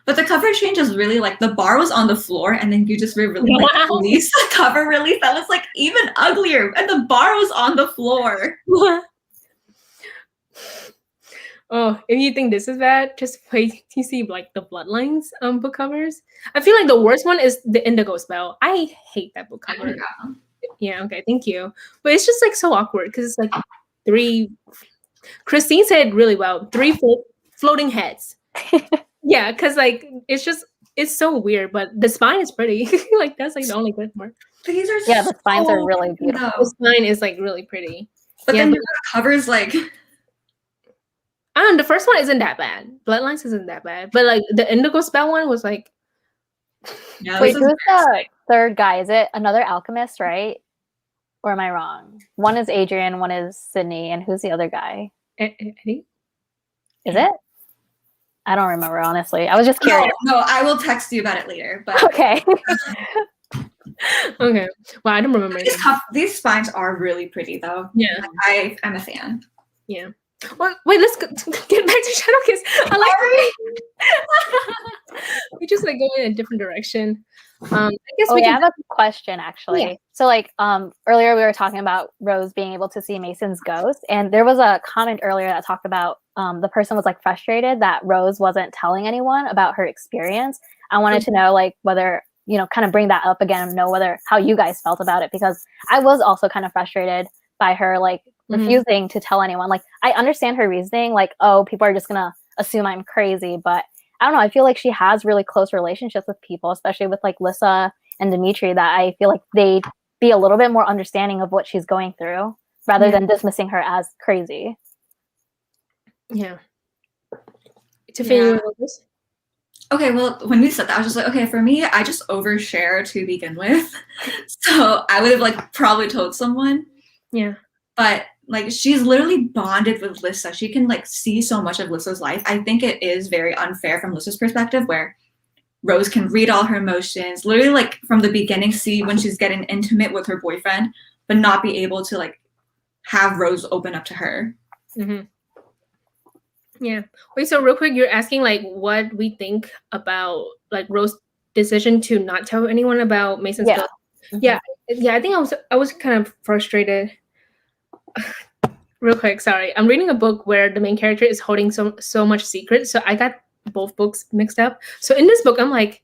But the cover change is really like the bar was on the floor, and then you just released the cover release that was like even uglier, and the bar was on the floor. Oh, if you think this is bad, just wait till you see like the Bloodlines book covers. I feel like the worst one is the Indigo Spell. I hate that book cover. Yeah, okay, thank you. But it's just like so awkward because it's like three. Christine said really well. Three floating heads. Yeah, because like it's so weird, but the spine is pretty. Like that's like the only good part. These are Yeah, the spines are really beautiful. The spine is like really pretty. But yeah, then the covers like. The first one isn't that bad. Bloodlines isn't that bad, but like the Indigo Spell one was like. Yeah, wait, who's the third guy? Is it another alchemist, right? Or am I wrong? One is Adrian, one is Sydney, and who's the other guy? Eddie? Is it? I don't remember, honestly. I was just curious. No, I will text you about it later. But okay. Okay. Well, I don't remember. These spines are really pretty, though. Yeah. I'm a fan. Yeah. Well, wait, let's get back to Shadow Kiss. I like we just like go in a different direction. I guess I have a question actually. Yeah. So like earlier we were talking about Rose being able to see Mason's ghost, and there was a comment earlier that talked about the person was like frustrated that Rose wasn't telling anyone about her experience. I wanted to know like whether, you know, kind of bring that up again and know how you guys felt about it, because I was also kind of frustrated by her like refusing to tell anyone. Like I understand her reasoning, like, oh, people are just gonna assume I'm crazy, but I don't know, I feel like she has really close relationships with people, especially with like Lissa and Dimitri, that I feel like they'd be a little bit more understanding of what she's going through rather than dismissing her as crazy. Yeah. Tiffany, okay, well, when you said that, I was just like, okay, for me, I just overshare to begin with. So I would have like probably told someone. Yeah. But like she's literally bonded with Lissa. She can like see so much of Lissa's life. I think it is very unfair from Lissa's perspective, where Rose can read all her emotions, literally like from the beginning, see when she's getting intimate with her boyfriend, but not be able to like have Rose open up to her. Mm-hmm. Yeah. Wait, so real quick, you're asking like what we think about like Rose's decision to not tell anyone about Mason's ghost? Yeah. I think I was kind of frustrated. Real quick, sorry. I'm reading a book where the main character is holding so much secret, so I got both books mixed up. So in this book, I'm like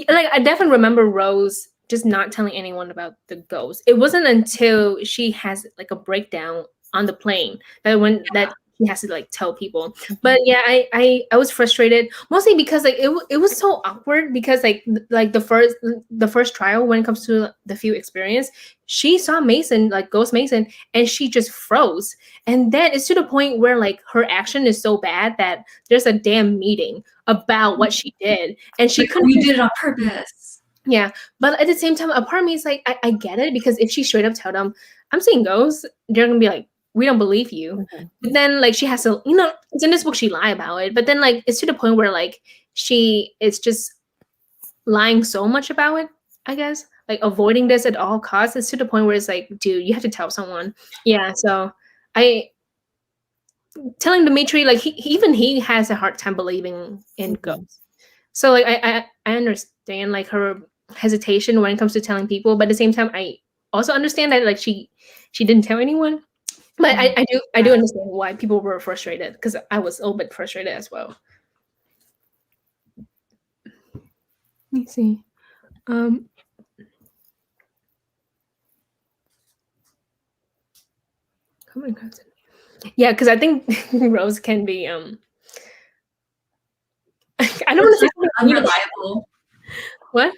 I definitely remember Rose just not telling anyone about the ghost. It wasn't until she has like a breakdown on the plane that he has to like tell people. But yeah, I was frustrated mostly because like it was so awkward, because like the first trial, when it comes to the few experience, she saw Mason, like Ghost Mason, and she just froze. And then it's to the point where like her action is so bad that there's a damn meeting about what she did, and she couldn't. You did it on purpose. Yeah, but at the same time, a part of me is like, I get it, because if she straight up tell them I'm seeing ghosts, they're gonna be like, we don't believe you. But then like she has to, you know, it's in this book she lie about it, but then like it's to the point where like she is just lying so much about it, I guess, like avoiding this at all costs. It's to the point where it's like, dude, you have to tell someone. Yeah, so telling Dimitri, like he has a hard time believing in ghosts. So like I understand like her hesitation when it comes to telling people, but at the same time I also understand that like she didn't tell anyone. But I do understand why people were frustrated, because I was a little bit frustrated as well. Let me see. Yeah, because I think Rose can be I don't want to say unreliable. What?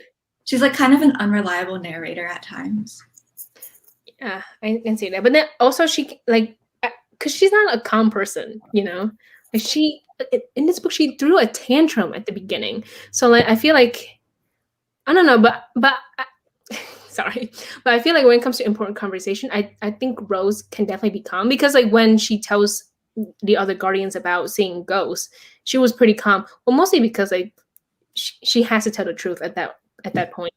She's like kind of an unreliable narrator at times. Yeah, I can see that. But then also she like, because she's not a calm person, you know. Like she in this book she threw a tantrum at the beginning. So like I feel like I don't know, but sorry, but I feel like when it comes to important conversation, I think Rose can definitely be calm, because like when she tells the other guardians about seeing ghosts, she was pretty calm. Well, mostly because like she has to tell the truth at that point.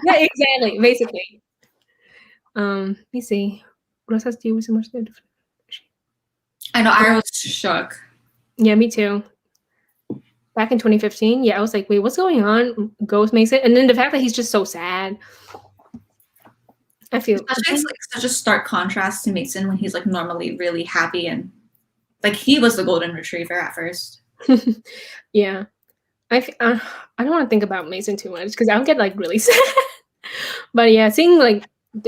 Yeah, exactly. Basically. Let me see. Rosa's deal was so much different. I know, I was shook. Yeah, me too. Back in 2015, yeah, I was like, wait, what's going on? Ghost Mason, and then the fact that he's just so sad. I feel especially it's like such a stark contrast to Mason when he's like normally really happy and like he was the golden retriever at first. yeah. I don't want to think about Mason too much because I'll get like really sad. But yeah, seeing like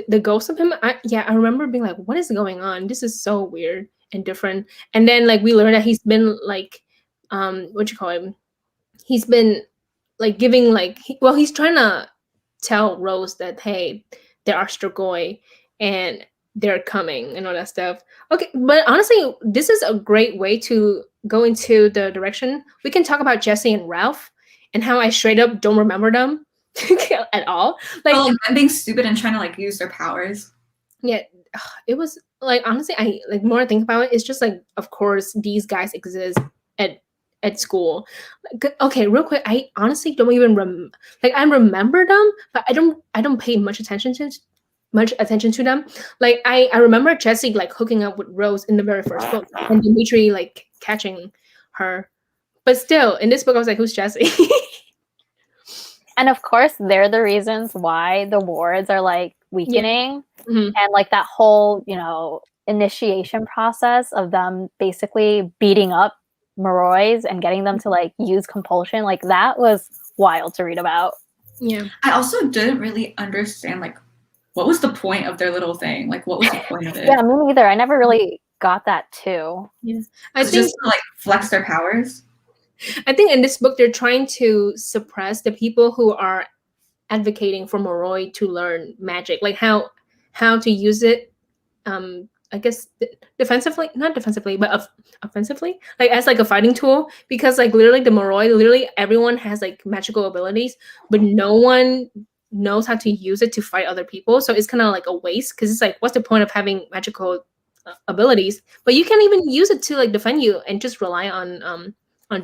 the ghost of him, I remember being like, what is going on? This is so weird and different. And then like we learned that he's been like, what you call him? He's been like giving like, he's trying to tell Rose that hey, there are Strigoi and they're coming and all that stuff. Okay, but honestly, this is a great way to go into the direction. We can talk about Jesse and Ralph and how I straight up don't remember them at all. Like, them being stupid and trying to like use their powers. Yeah, it was like honestly, I like more I think about it, it's just like of course these guys exist at school. Okay, real quick, I honestly don't even like I remember them, but I don't pay much attention to them. Like I remember Jesse like hooking up with Rose in the very first book and Dimitri like catching her. But still, in this book I was like, who's Jesse? And of course, they're the reasons why the wards are like weakening. Mm-hmm. And like that whole, initiation process of them basically beating up Moroys and getting them to like use compulsion, like that was wild to read about. Yeah. I also didn't really understand like what was the point of their little thing? Like what was the point of it? Yeah, me neither. I never really got that too. Yeah. I think just to like flex their powers. I think in this book they're trying to suppress the people who are advocating for Moroi to learn magic, like how to use it. I guess defensively, not defensively, but offensively, like as like a fighting tool. Because like literally the Moroi, literally everyone has like magical abilities, but no one knows how to use it to fight other people. So it's kind of like a waste because it's like, what's the point of having magical abilities, but you can't even use it to like defend you and just rely on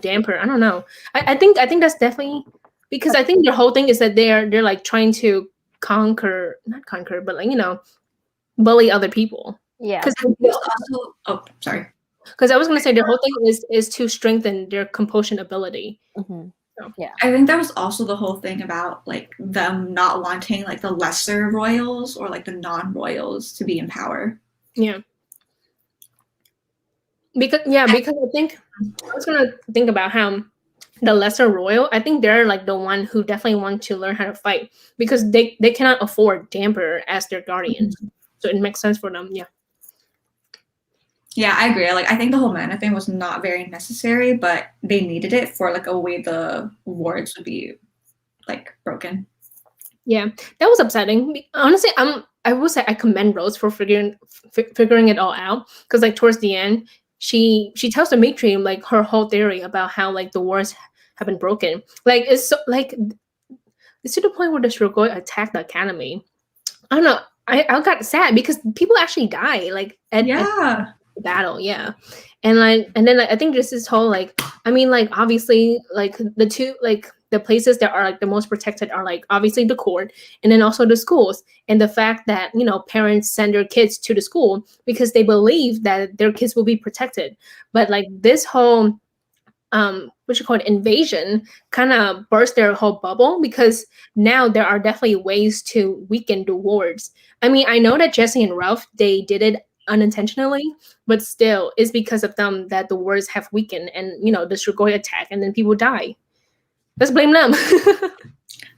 damper. I don't know. I think that's definitely because I think their whole thing is that they're like trying to not conquer, but like bully other people. Yeah. Sorry. Because I was gonna say their whole thing is to strengthen their compulsion ability. Mm-hmm. So. Yeah. I think that was also the whole thing about like them not wanting like the lesser royals or like the non-royals to be in power. Yeah. Because I think I was gonna think about how the lesser royal, I think they're like the one who definitely want to learn how to fight because they cannot afford Damper as their guardian. Mm-hmm. So it makes sense for them. Yeah. Yeah, I agree. Like I think the whole mana thing was not very necessary, but they needed it for like a way the wards would be like broken. Yeah, that was upsetting. Honestly, I will say I commend Rose for figuring it all out because like towards the end, she tells Dimitri like her whole theory about how like the wars have been broken. Like it's so, like it's to the point where the Strigoi attacked the academy. I don't know. I got sad because people actually die like at the battle. Yeah, and then I think just this whole like I mean like obviously like the two like the places that are like the most protected are like obviously the court and then also the schools, and the fact that parents send their kids to the school because they believe that their kids will be protected. But like this whole invasion kind of burst their whole bubble because now there are definitely ways to weaken the wards. I mean, I know that Jesse and Ralph, they did it unintentionally, but still it's because of them that the wards have weakened and the Strigoi attack and then people die. Let's blame them.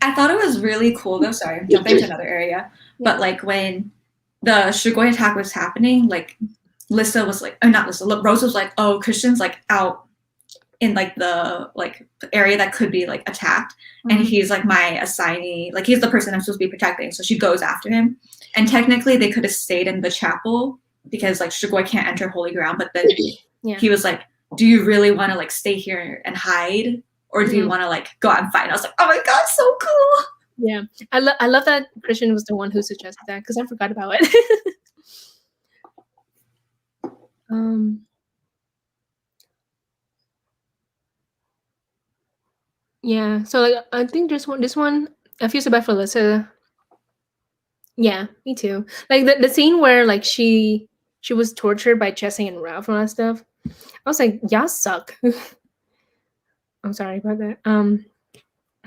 I thought it was really cool though. Sorry, I'm jumping to another area. But like when the Strigoi attack was happening, like Lissa was like, or not Lissa, Rose was like, oh, Christian's like out in like the area that could be like attacked, and he's like my assignee, like he's the person I'm supposed to be protecting. So she goes after him, and technically they could have stayed in the chapel because like Strigoi can't enter holy ground. But then he was like, do you really want to like stay here and hide, or do you want to like go out and fight? And I was like, oh my god, so cool. Yeah, I love that Christian was the one who suggested that because I forgot about it. Yeah, so like I think this one I feel so bad for Alyssa. Yeah, me too. Like the scene where like she was tortured by Jesse and Ralph and all that stuff. I was like, y'all suck. I'm sorry about that.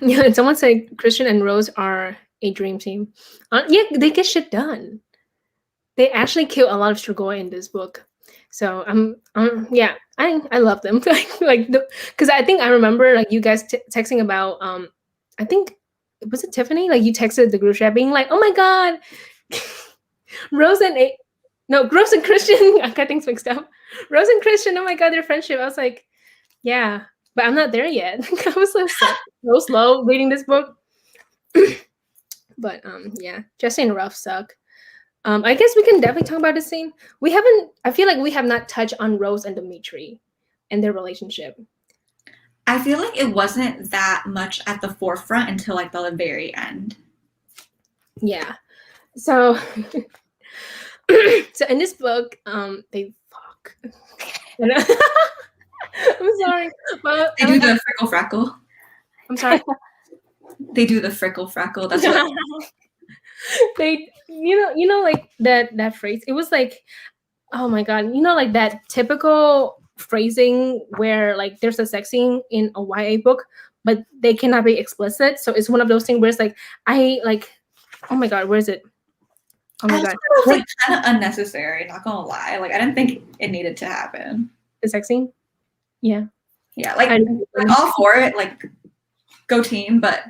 Yeah, and someone said Christian and Rose are a dream team. Yeah, they get shit done. They actually kill a lot of Strigoi in this book. So yeah, I love them. Because I think I remember like you guys texting about I think was it Tiffany? Like you texted the group chat being like, oh my god, Rose and Rose and Christian. I got things mixed up. Rose and Christian. Oh my god, their friendship. I was like, yeah, but I'm not there yet. I was so slow reading this book. But yeah, Jesse and Ruff suck. I guess we can definitely talk about the scene. I feel like we have not touched on Rose and Dimitri and their relationship. I feel like it wasn't that much at the forefront until like the very end. Yeah. So so in this book, they fuck. I'm sorry. But they do the frickle frackle. I'm sorry. They do the frickle frackle. That's what they you know like that phrase. It was like, oh my god, like that typical phrasing where like there's a sex scene in a YA book, but they cannot be explicit. So it's one of those things where it's like oh my god, where is it? Oh my god, it was like kind of unnecessary. Not gonna lie, like I didn't think it needed to happen. The sex scene, yeah, like I'm all for it. Like go team, but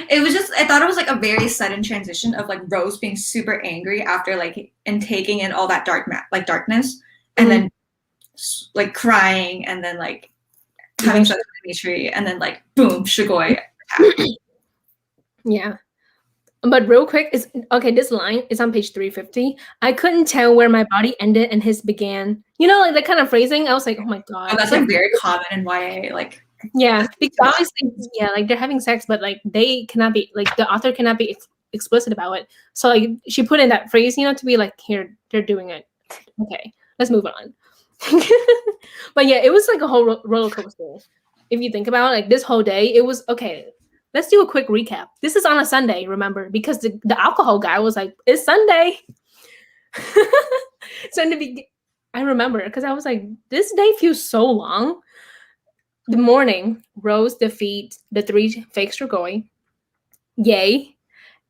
it was just I thought it was like a very sudden transition of like Rose being super angry after like and taking in all that darkness, and then like crying, and then like having sex with Dimitri, and then like boom, Strigoi. Yeah. But real quick, this line is on page 350. I couldn't tell where my body ended and his began. Like that kind of phrasing. I was like, oh my god. Oh, that's like very common in YA. Like yeah, because obviously, yeah, like they're having sex, but like they cannot be like the author cannot be explicit about it. So like she put in that phrase, to be like, here they're doing it. Okay, let's move on. But yeah, it was like a whole roller coaster. If you think about it, like this whole day, it was okay. Let's do a quick recap. This is on a Sunday, remember? Because the alcohol guy was like, it's Sunday. So I remember because I was like, this day feels so long. The morning, Rose defeat the 3 fake Strigoi. Yay.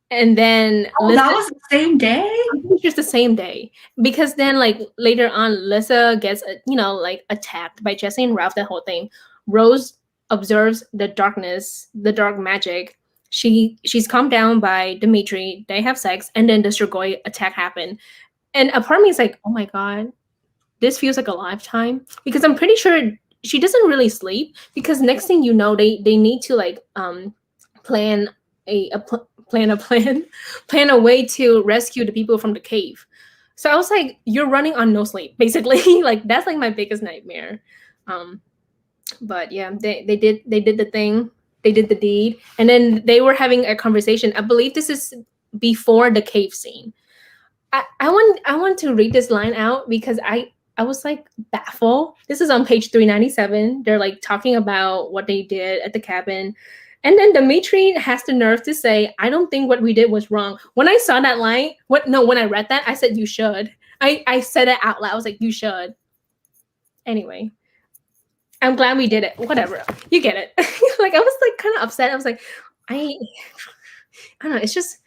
And then that was the same day? I think it's the same day. Because then like later on, Lissa gets like attacked by Jesse and Ralph, that whole thing. Rose observes the darkness, the dark magic. She's calmed down by Dimitri. They have sex, and then the Strigoi attack happened. And a part of me is like, oh my god, this feels like a lifetime. Because I'm pretty sure she doesn't really sleep, because next thing you know, they need to like plan a way to rescue the people from the cave. So I was like, you're running on no sleep, basically. Like that's like my biggest nightmare. But yeah, they did the thing, they did the deed, and then they were having a conversation. I believe this is before the cave scene. I want to read this line out because I was like baffled. This is on page 397. They're like talking about what they did at the cabin. And then Dimitri has the nerve to say, I don't think what we did was wrong. When I saw that line, when I read that, I said, you should. I said it out loud. I was like, you should. Anyway, I'm glad we did it. Whatever. You get it. Like, I was like kind of upset. I was like, I don't know. It's just,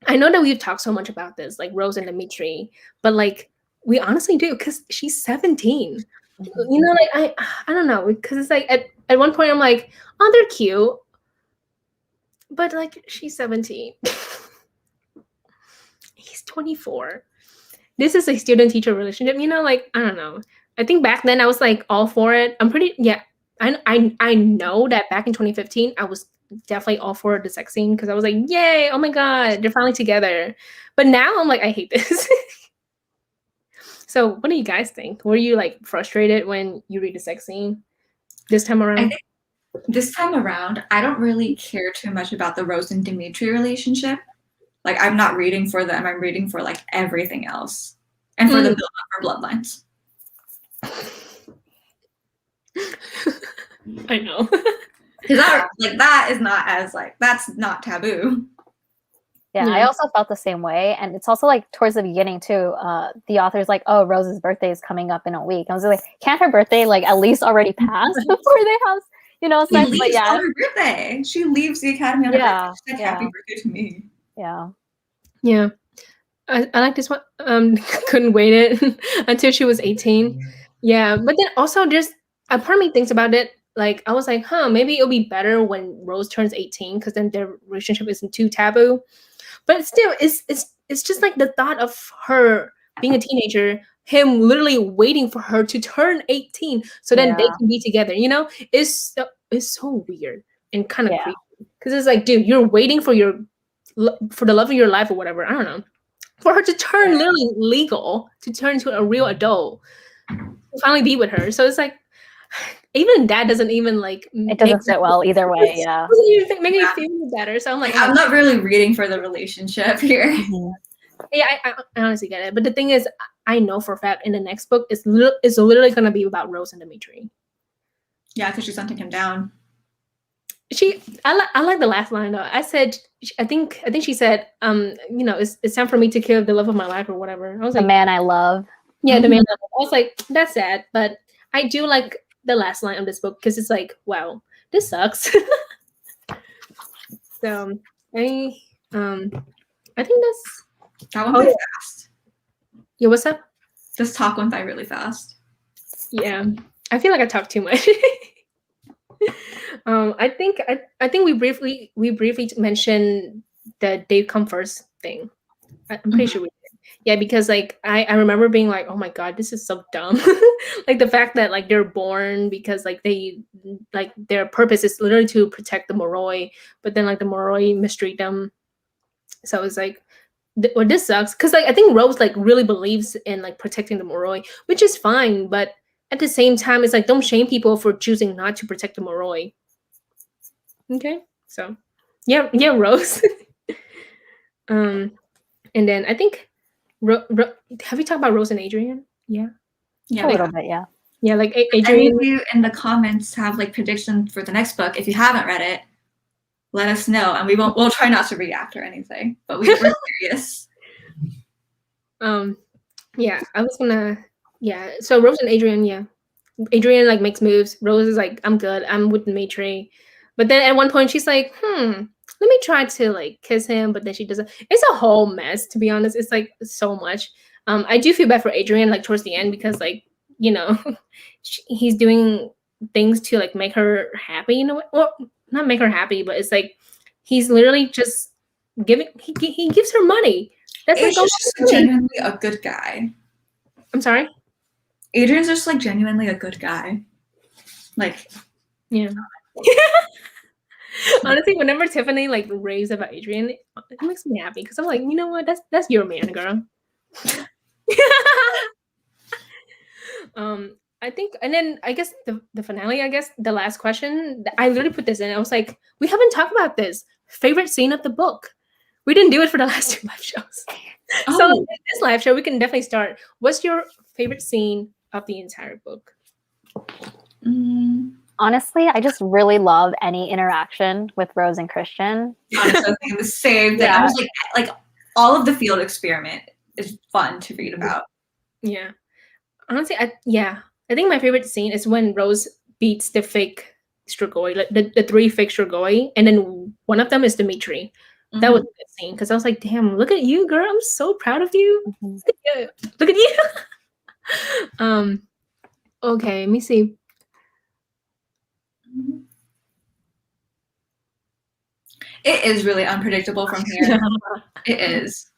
I know that we've talked so much about this, like Rose and Dimitri, but like, we honestly do, because she's 17. Like I don't know, because it's like at one point I'm like, oh, they're cute, but like she's 17. He's 24. This is a student-teacher relationship, like I don't know. I think back then I was like all for it. I know that back in 2015 I was definitely all for the sex scene, because I was like, yay, oh my god, they're finally together. But now I'm like, I hate this. So what do you guys think? Were you like frustrated when you read the sex scene this time around? I think this time around, I don't really care too much about the Rose and Dimitri relationship. Like, I'm not reading for them. I'm reading for like everything else, and for the build-up for bloodlines. I know. Because that is not as like, that's not taboo. Yeah, I also felt the same way. And it's also like towards the beginning too, the author's like, oh, Rose's birthday is coming up in a week. I was like, can't her birthday like at least already pass before they have, sex, leaves but yeah. on her birthday. She leaves the academy on her birthday. She's like, happy birthday to me. Yeah. Yeah. I like this one. Couldn't wait it until she was 18. Yeah, but then also there's a part of me thinks about it. Like I was like, maybe it'll be better when Rose turns 18 because then their relationship isn't too taboo. But still, it's just like the thought of her being a teenager, him literally waiting for her to turn 18 so then they can be together. It's so weird and kind of creepy because it's like, dude, you're waiting for the love of your life or whatever. I don't know. For her to turn literally legal, to turn into a real adult, to finally be with her. So it's like, even that doesn't even like. It doesn't sit well either way. Yeah. Doesn't even make me feel better. So I'm like, I'm not really reading for the relationship here. Yeah, I honestly get it. But the thing is, I know for a fact in the next book is literally going to be about Rose and Dimitri. Yeah, because she's hunting him down. I like the last line though. I said, I think she said, it's time for me to kill the love of my life or whatever. I was like, the man I love. Yeah, the man I love. I was like, that's sad, but I do like the last line of this book because it's like, wow, this sucks. So I think that's that one went fast. Yeah, what's up? This talk went by really fast. Yeah, I feel like I talked too much. I think we briefly mentioned the Dave come first thing. I'm pretty sure we did. Yeah, because like I remember being like, oh my god, this is so dumb. Like the fact that like they're born because like they like their purpose is literally to protect the Moroi, but then like the Moroi mistreat them. So it's like, well, this sucks because like I think Rose like really believes in like protecting the Moroi, which is fine, but at the same time, it's like don't shame people for choosing not to protect the Moroi. Okay, so yeah, Rose. And then I think, have you talked about Rose and Adrian? Yeah, a little bit, yeah. Yeah, like Adrian. Adrian. Any of you in the comments have like predictions for the next book? If you haven't read it, let us know, and we'll try not to react or anything, but we're curious. Yeah, I was gonna. Yeah, so Rose and Adrian. Yeah, Adrian like makes moves. Rose is like, I'm good. I'm with Dimitri. But then at one point she's like, let me try to like kiss him, but then she doesn't. It's a whole mess, to be honest. It's like so much. I do feel bad for Adrian like towards the end because like, he's doing things to like make her happy, well, not make her happy, but it's like he's literally just giving he gives her money. That's Adrian's like just genuinely a good guy. I'm sorry? Adrian's just like genuinely a good guy. Like, yeah. Honestly, whenever Tiffany like raves about Adrian, it makes me happy because I'm like, you know what? That's your man, girl. I think, and then I guess the finale. I guess the last question. I literally put this in. I was like, we haven't talked about this favorite scene of the book. We didn't do it for the last 2 live shows. Oh. So in this live show, we can definitely start. What's your favorite scene of the entire book? Honestly, I just really love any interaction with Rose and Christian. Honestly, I think the same thing. I was like all of the field experiment is fun to read about. Yeah. Honestly, I think my favorite scene is when Rose beats the fake Strigoi, like the 3 fake Strigoi, and then one of them is Dimitri. Mm-hmm. That was a good scene because I was like, damn, look at you, girl. I'm so proud of you. Mm-hmm. Look at you. Okay, let me see. It is really unpredictable from here. It is.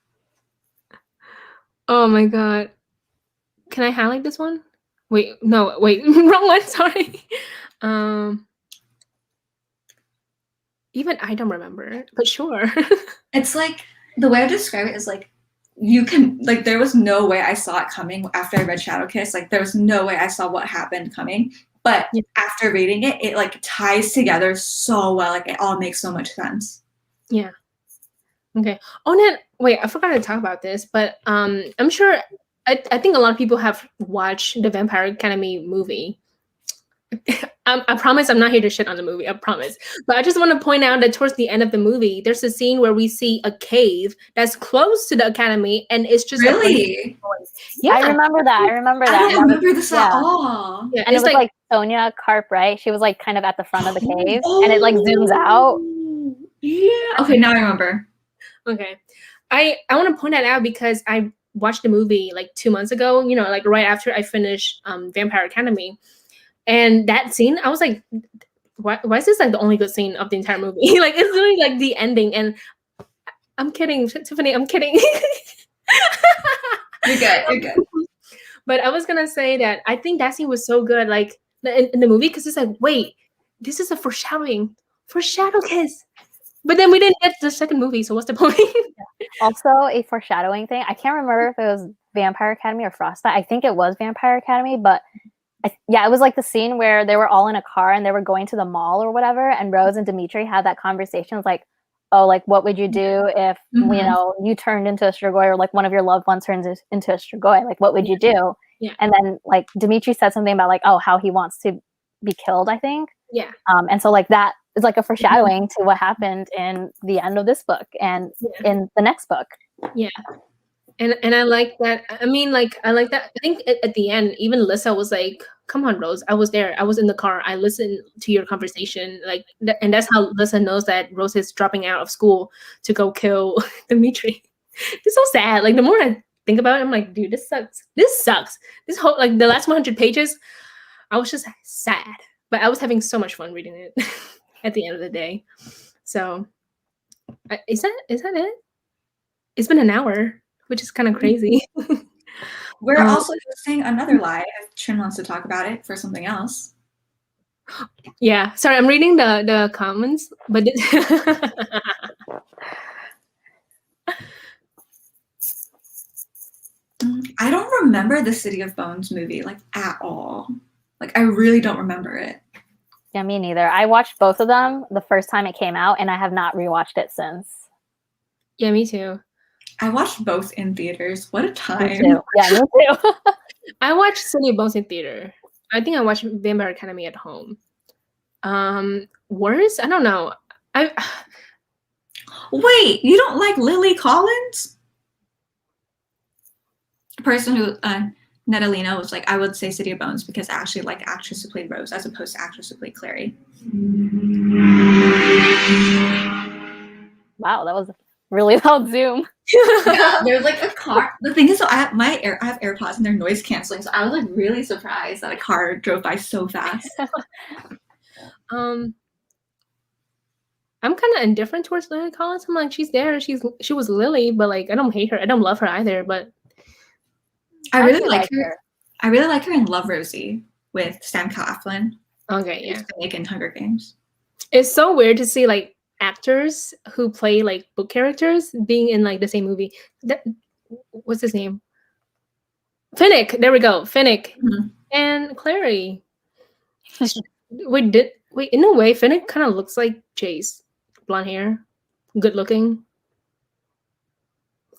Oh my god. Can I highlight this one? Wait, wrong one, sorry. Even I don't remember, but sure. It's like, the way I describe it is like, you can, like, there was no way I saw it coming after I read Shadow Kiss. Like, there was no way I saw what happened coming. But after reading it, it like ties together so well. Like, it all makes so much sense. Yeah. Okay. Oh, then, wait, I forgot to talk about this, but I'm sure, I think a lot of people have watched the Vampire Academy movie. I promise I'm not here to shit on the movie, I promise. But I just want to point out that towards the end of the movie, there's a scene where we see a cave that's close to the academy, and it's just really. Yeah, I remember that. I don't remember this at all. Yeah, and it was like Sonia Carp, right? She was like kind of at the front of the cave, and it like zooms out. Yeah. Okay, now I remember. Okay. I want to point that out because I watched the movie like 2 months ago, you know, like right after I finished Vampire Academy. And that scene, I was like, why is this like the only good scene of the entire movie? Like, it's really like the ending. And I'm kidding, Tiffany, I'm kidding. You're good. You're good. But I was going to say that I think that scene was so good, like in the movie, because it's like, wait, this is a foreshadowing. Foreshadow kiss. But then we didn't get the second movie, so what's the point? Also, a foreshadowing thing. I can't remember if it was Vampire Academy or Frostbite. I think it was Vampire Academy, but yeah, it was like the scene where they were all in a car and they were going to the mall or whatever, and Rose and Dimitri had that conversation. It's like, oh, like, what would you do if, you know, you turned into a Strigoi, or like one of your loved ones turns into a Strigoi? Like, what would you do? Yeah. And then like Dimitri said something about like, oh, how he wants to be killed, I think. Yeah. And so like that is like a foreshadowing to what happened in the end of this book and in the next book. Yeah. And I like that. I mean, like, I like that. I think at the end, even Lissa was like, come on, Rose. I was there. I was in the car. I listened to your conversation. Like, and that's how Lissa knows that Rose is dropping out of school to go kill Dimitri. It's so sad. Like, the more I think about it, I'm like, dude, this sucks. This sucks. This whole, like, the last 100 pages, I was just sad. But I was having so much fun reading it at the end of the day. So, is that it? It's been an hour, which is kind of crazy. We're also hosting another live if Trin wants to talk about it for something else. Yeah, sorry, I'm reading the comments, but I don't remember the City of Bones movie like at all. Like, I really don't remember it. Yeah, me neither. I watched both of them the first time it came out, and I have not rewatched it since. Yeah, me too. I watched both in theaters. What a time. Me too. Yeah, me too. I watched City of Bones in theater. I think I watched Vampire Academy at home. Worse? I don't know. Wait, you don't like Lily Collins? The person who Natalina was like, I would say City of Bones because I actually like the actress who played Rose as opposed to actress who played Clary. Wow, that was a really loud zoom. Yeah, there was like a car. The thing is, so I have AirPods and they're noise canceling, so I was like really surprised that a car drove by so fast. I'm kind of indifferent towards Lily Collins. I'm like, she's there. She was Lily, but like, I don't hate her. I don't love her either. But I really like her. I really like her in Love Rosie with Sam Claflin. Okay, yeah. Like in Hunger Games. It's so weird to see like actors who play like book characters being in like the same movie. What's his name? Finnick. There we go. Finnick and Clary. Wait, in a way, Finnick kind of looks like Chase. Blonde hair, good looking.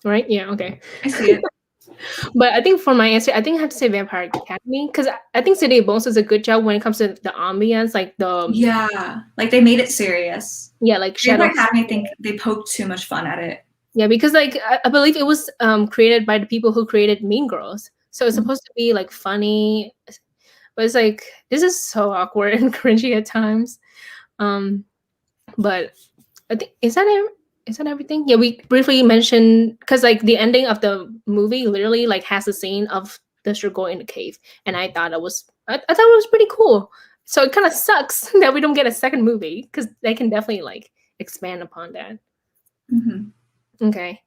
Right? Yeah, okay. I see it. But I think for my answer, I think I have to say Vampire Academy because I think City of Bones does a good job when it comes to the ambience, like like they made it serious. Yeah, like Vampire Academy, I think they poked too much fun at it. Yeah, because like I believe it was created by the people who created Mean Girls, so it's supposed to be like funny, but it's like this is so awkward and cringy at times. But I think is that everything? Yeah, we briefly mentioned because like the ending of the movie literally like has a scene of the Strigoi in the cave, and I thought it was pretty cool. So it kind of sucks that we don't get a second movie because they can definitely like expand upon that. Okay,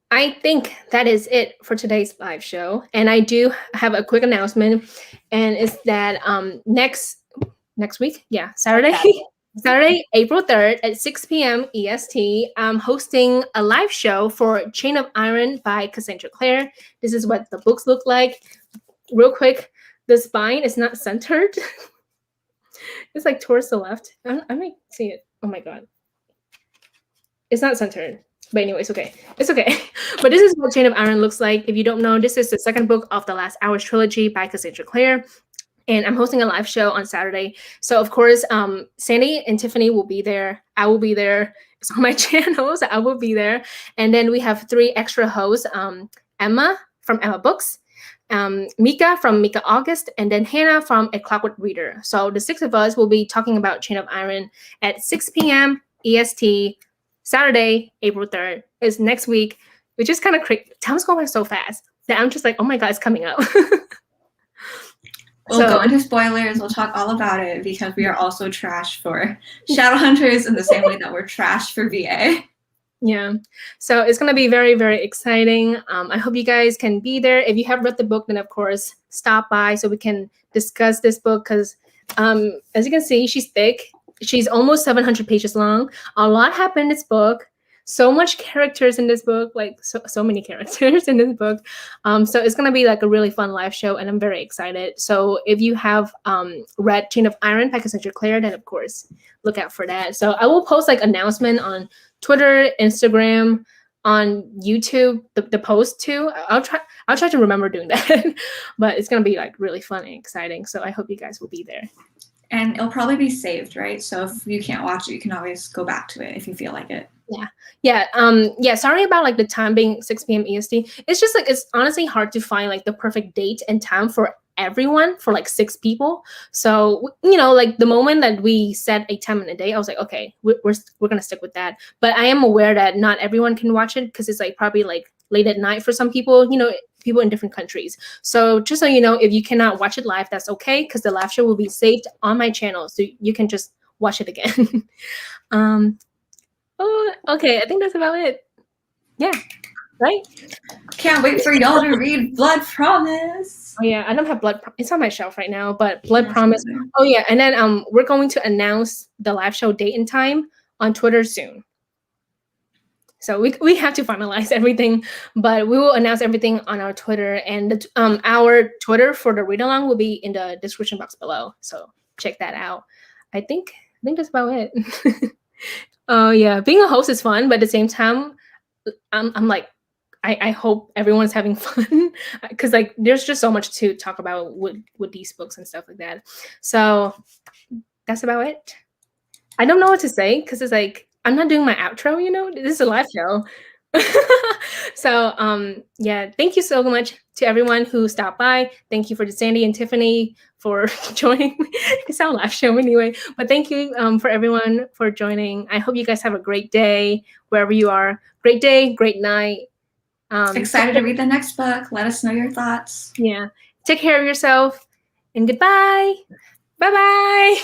I think that is it for today's live show, and I do have a quick announcement, and it's that next week, yeah, Saturday, April 3rd at 6 p.m. EST, I'm hosting a live show for Chain of Iron by Cassandra Clare. This is what the books look like. Real quick, the spine is not centered. It's like towards the left. I might see it. Oh my god. It's not centered. But anyway, it's okay. It's okay. But this is what Chain of Iron looks like. If you don't know, this is the second book of the Last Hours trilogy by Cassandra Clare. And I'm hosting a live show on Saturday. So, of course, Sandy and Tiffany will be there. I will be there. It's on my channel, so I will be there. And then we have 3 extra hosts. Emma from Emma Books, Mika from Mika August, and then Hannah from A Clockwork Reader. So the 6 of us will be talking about Chain of Iron at 6 p.m. EST, Saturday, April 3rd. It's next week, which is kind of crazy. Time's going by so fast that I'm just like, oh my God, it's coming up. We'll go into spoilers. We'll talk all about it because we are also trash for Shadowhunters in the same way that we're trash for VA. Yeah. So it's going to be very, very exciting. I hope you guys can be there. If you have read the book, then of course, stop by so we can discuss this book because as you can see, she's thick. She's almost 700 pages long. A lot happened in this book. So much characters in this book, like so many characters in this book. So it's gonna be like a really fun live show, and I'm very excited. So if you have read Chain of Iron by Cassandra Clare, then of course look out for that. So I will post like announcement on Twitter, Instagram, on YouTube, the post too. I'll try to remember doing that, but it's gonna be like really fun and exciting. So I hope you guys will be there. And it'll probably be saved, right? So if you can't watch it, you can always go back to it if you feel like it. Yeah. Sorry about like the time being 6 p.m. EST. It's just like it's honestly hard to find like the perfect date and time for everyone, for like 6 people. So like the moment that we set a time and a day, I was like, okay, we're gonna stick with that. But I am aware that not everyone can watch it because it's like probably like late at night for some people. People in different countries. So just so you know, if you cannot watch it live, that's okay because the live show will be saved on my channel, so you can just watch it again. Okay, I think that's about it. Yeah, right? Can't wait for y'all to read Blood Promise. Oh yeah, I don't have it's on my shelf right now, but Blood Promise. Oh yeah, and then we're going to announce the live show date and time on Twitter soon. So we have to finalize everything, but we will announce everything on our Twitter, and our Twitter for the read along will be in the description box below. So check that out. I think that's about it. Oh yeah, being a host is fun, but at the same time, I'm like, I hope everyone's having fun because like there's just so much to talk about with these books and stuff like that. So that's about it. I don't know what to say because it's like I'm not doing my outro. This is a live show. So yeah, thank you so much to everyone who stopped by. Thank you for Sandy and Tiffany for joining. It's our live show anyway, but thank you for everyone for joining. I hope you guys have a great day wherever you are. Great day, great night. Excited to read the next book. Let us know your thoughts. Yeah, take care of yourself and goodbye. Bye bye.